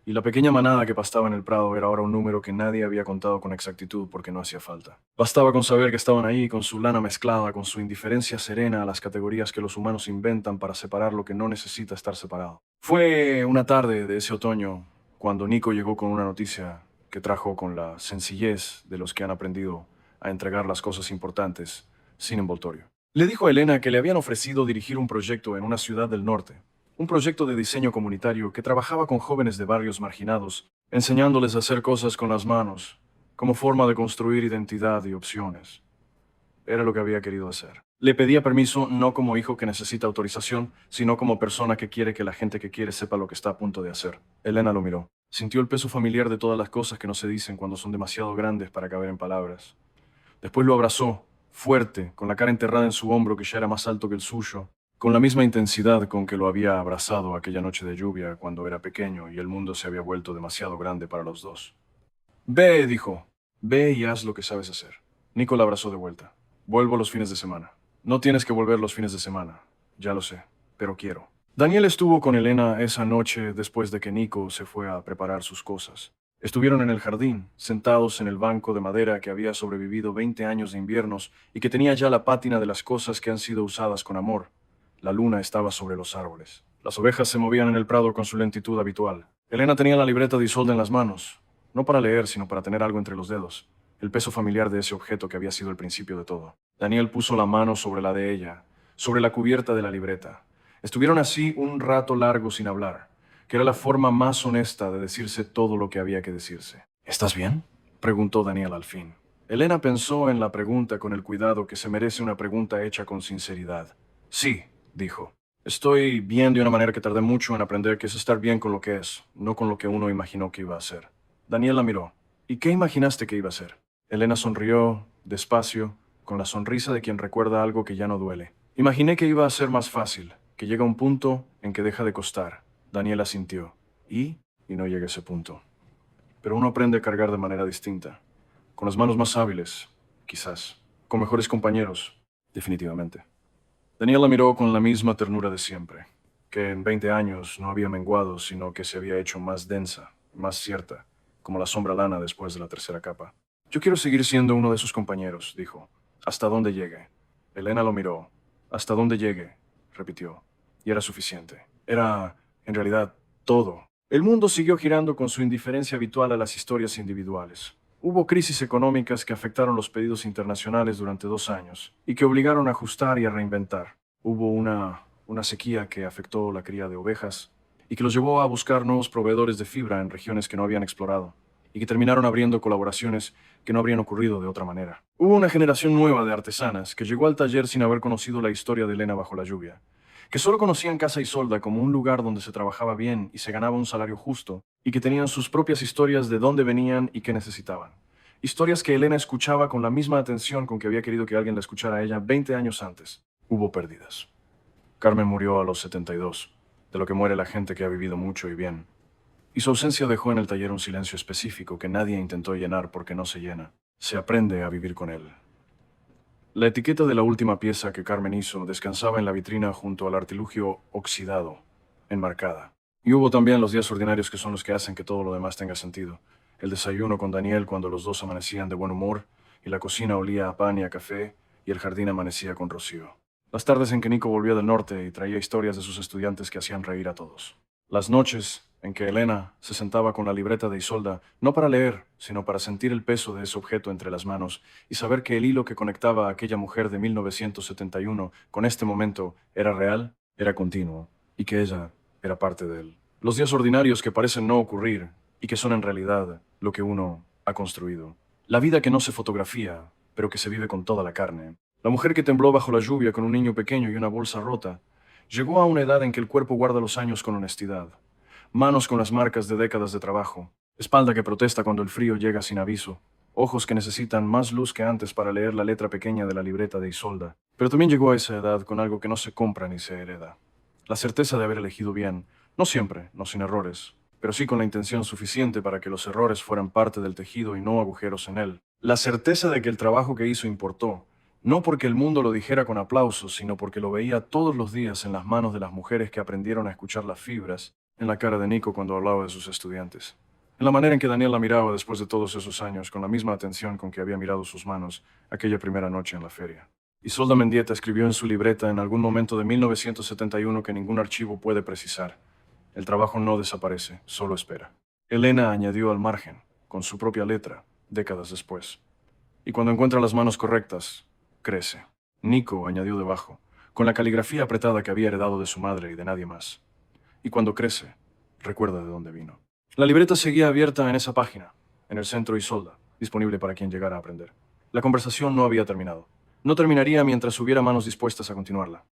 Y la pequeña manada que pastaba en el prado era ahora un número que nadie había contado con exactitud porque no hacía falta. Bastaba con saber que estaban ahí con su lana mezclada, con su indiferencia serena a las categorías que los humanos inventan para separar lo que no necesita estar separado. Fue una tarde de ese otoño cuando Nico llegó con una noticia que trajo con la sencillez de los que han aprendido a entregar las cosas importantes sin envoltorio. Le dijo a Elena que le habían ofrecido dirigir un proyecto en una ciudad del norte, un proyecto de diseño comunitario que trabajaba con jóvenes de barrios marginados, enseñándoles a hacer cosas con las manos, como forma de construir identidad y opciones. Era lo que había querido hacer. Le pedía permiso no como hijo que necesita autorización, sino como persona que quiere que la gente que quiere sepa lo que está a punto de hacer. Elena lo miró. Sintió el peso familiar de todas las cosas que no se dicen cuando son demasiado grandes para caber en palabras. Después lo abrazó, fuerte, con la cara enterrada en su hombro que ya era más alto que el suyo, con la misma intensidad con que lo había abrazado aquella noche de lluvia cuando era pequeño y el mundo se había vuelto demasiado grande para los dos. Ve, dijo. Ve y haz lo que sabes hacer. Nico la abrazó de vuelta. Vuelvo los fines de semana. No tienes que volver los fines de semana. Ya lo sé, pero quiero. Daniel estuvo con Elena esa noche después de que Nico se fue a preparar sus cosas. Estuvieron en el jardín, sentados en el banco de madera que había sobrevivido 20 años de inviernos y que tenía ya la pátina de las cosas que han sido usadas con amor. La luna estaba sobre los árboles. Las ovejas se movían en el prado con su lentitud habitual. Elena tenía la libreta de Isolda en las manos, no para leer, sino para tener algo entre los dedos, el peso familiar de ese objeto que había sido el principio de todo. Daniel puso la mano sobre la de ella, sobre la cubierta de la libreta. Estuvieron así un rato largo sin hablar, que era la forma más honesta de decirse todo lo que había que decirse. ¿Estás bien?, preguntó Daniel al fin. Elena pensó en la pregunta con el cuidado que se merece una pregunta hecha con sinceridad. Sí, dijo. Estoy bien de una manera que tardé mucho en aprender que es estar bien con lo que es, no con lo que uno imaginó que iba a ser. Daniel la miró. ¿Y qué imaginaste que iba a ser? Elena sonrió, despacio, con la sonrisa de quien recuerda algo que ya no duele. Imaginé que iba a ser más fácil, que llega un punto en que deja de costar. Daniel asintió. Y no llega a ese punto. Pero uno aprende a cargar de manera distinta. Con las manos más hábiles, quizás. Con mejores compañeros, definitivamente. Daniel la miró con la misma ternura de siempre, que en 20 años no había menguado, sino que se había hecho más densa, más cierta, como la sombra lana después de la tercera capa. Yo quiero seguir siendo uno de sus compañeros, dijo, hasta donde llegue. Elena lo miró. Hasta donde llegue, repitió. Y era suficiente. Era, en realidad, todo. El mundo siguió girando con su indiferencia habitual a las historias individuales. Hubo crisis económicas que afectaron los pedidos internacionales durante 2 años y que obligaron a ajustar y a reinventar. Hubo una sequía que afectó la cría de ovejas y que los llevó a buscar nuevos proveedores de fibra en regiones que no habían explorado y que terminaron abriendo colaboraciones que no habrían ocurrido de otra manera. Hubo una generación nueva de artesanas que llegó al taller sin haber conocido la historia de Elena bajo la lluvia, que solo conocían Casa Isolda como un lugar donde se trabajaba bien y se ganaba un salario justo, y que tenían sus propias historias de dónde venían y qué necesitaban. Historias que Elena escuchaba con la misma atención con que había querido que alguien la escuchara a ella 20 años antes. Hubo pérdidas. Carmen murió a los 72, de lo que muere la gente que ha vivido mucho y bien. Y su ausencia dejó en el taller un silencio específico que nadie intentó llenar porque no se llena. Se aprende a vivir con él. La etiqueta de la última pieza que Carmen hizo descansaba en la vitrina junto al artilugio oxidado, enmarcada. Y hubo también los días ordinarios que son los que hacen que todo lo demás tenga sentido. El desayuno con Daniel cuando los dos amanecían de buen humor, y la cocina olía a pan y a café, y el jardín amanecía con rocío. Las tardes en que Nico volvió del norte y traía historias de sus estudiantes que hacían reír a todos. Las noches en que Elena se sentaba con la libreta de Isolda, no para leer, sino para sentir el peso de ese objeto entre las manos y saber que el hilo que conectaba a aquella mujer de 1971 con este momento era real, era continuo, y que ella era parte de él. Los días ordinarios que parecen no ocurrir y que son en realidad lo que uno ha construido. La vida que no se fotografía, pero que se vive con toda la carne. La mujer que tembló bajo la lluvia con un niño pequeño y una bolsa rota, llegó a una edad en que el cuerpo guarda los años con honestidad. Manos con las marcas de décadas de trabajo, espalda que protesta cuando el frío llega sin aviso, ojos que necesitan más luz que antes para leer la letra pequeña de la libreta de Isolda. Pero también llegó a esa edad con algo que no se compra ni se hereda. La certeza de haber elegido bien, no siempre, no sin errores, pero sí con la intención suficiente para que los errores fueran parte del tejido y no agujeros en él. La certeza de que el trabajo que hizo importó, no porque el mundo lo dijera con aplausos, sino porque lo veía todos los días en las manos de las mujeres que aprendieron a escuchar las fibras en la cara de Nico cuando hablaba de sus estudiantes. En la manera en que Daniel la miraba después de todos esos años, con la misma atención con que había mirado sus manos aquella primera noche en la feria. Isolda Mendieta escribió en su libreta en algún momento de 1971 que ningún archivo puede precisar. El trabajo no desaparece, solo espera. Elena añadió al margen, con su propia letra, décadas después. Y cuando encuentra las manos correctas, crece. Nico añadió debajo, con la caligrafía apretada que había heredado de su madre y de nadie más. Y cuando crece, recuerda de dónde vino. La libreta seguía abierta en esa página, en el centro Isolda, disponible para quien llegara a aprender. La conversación no había terminado. No terminaría mientras hubiera manos dispuestas a continuarla.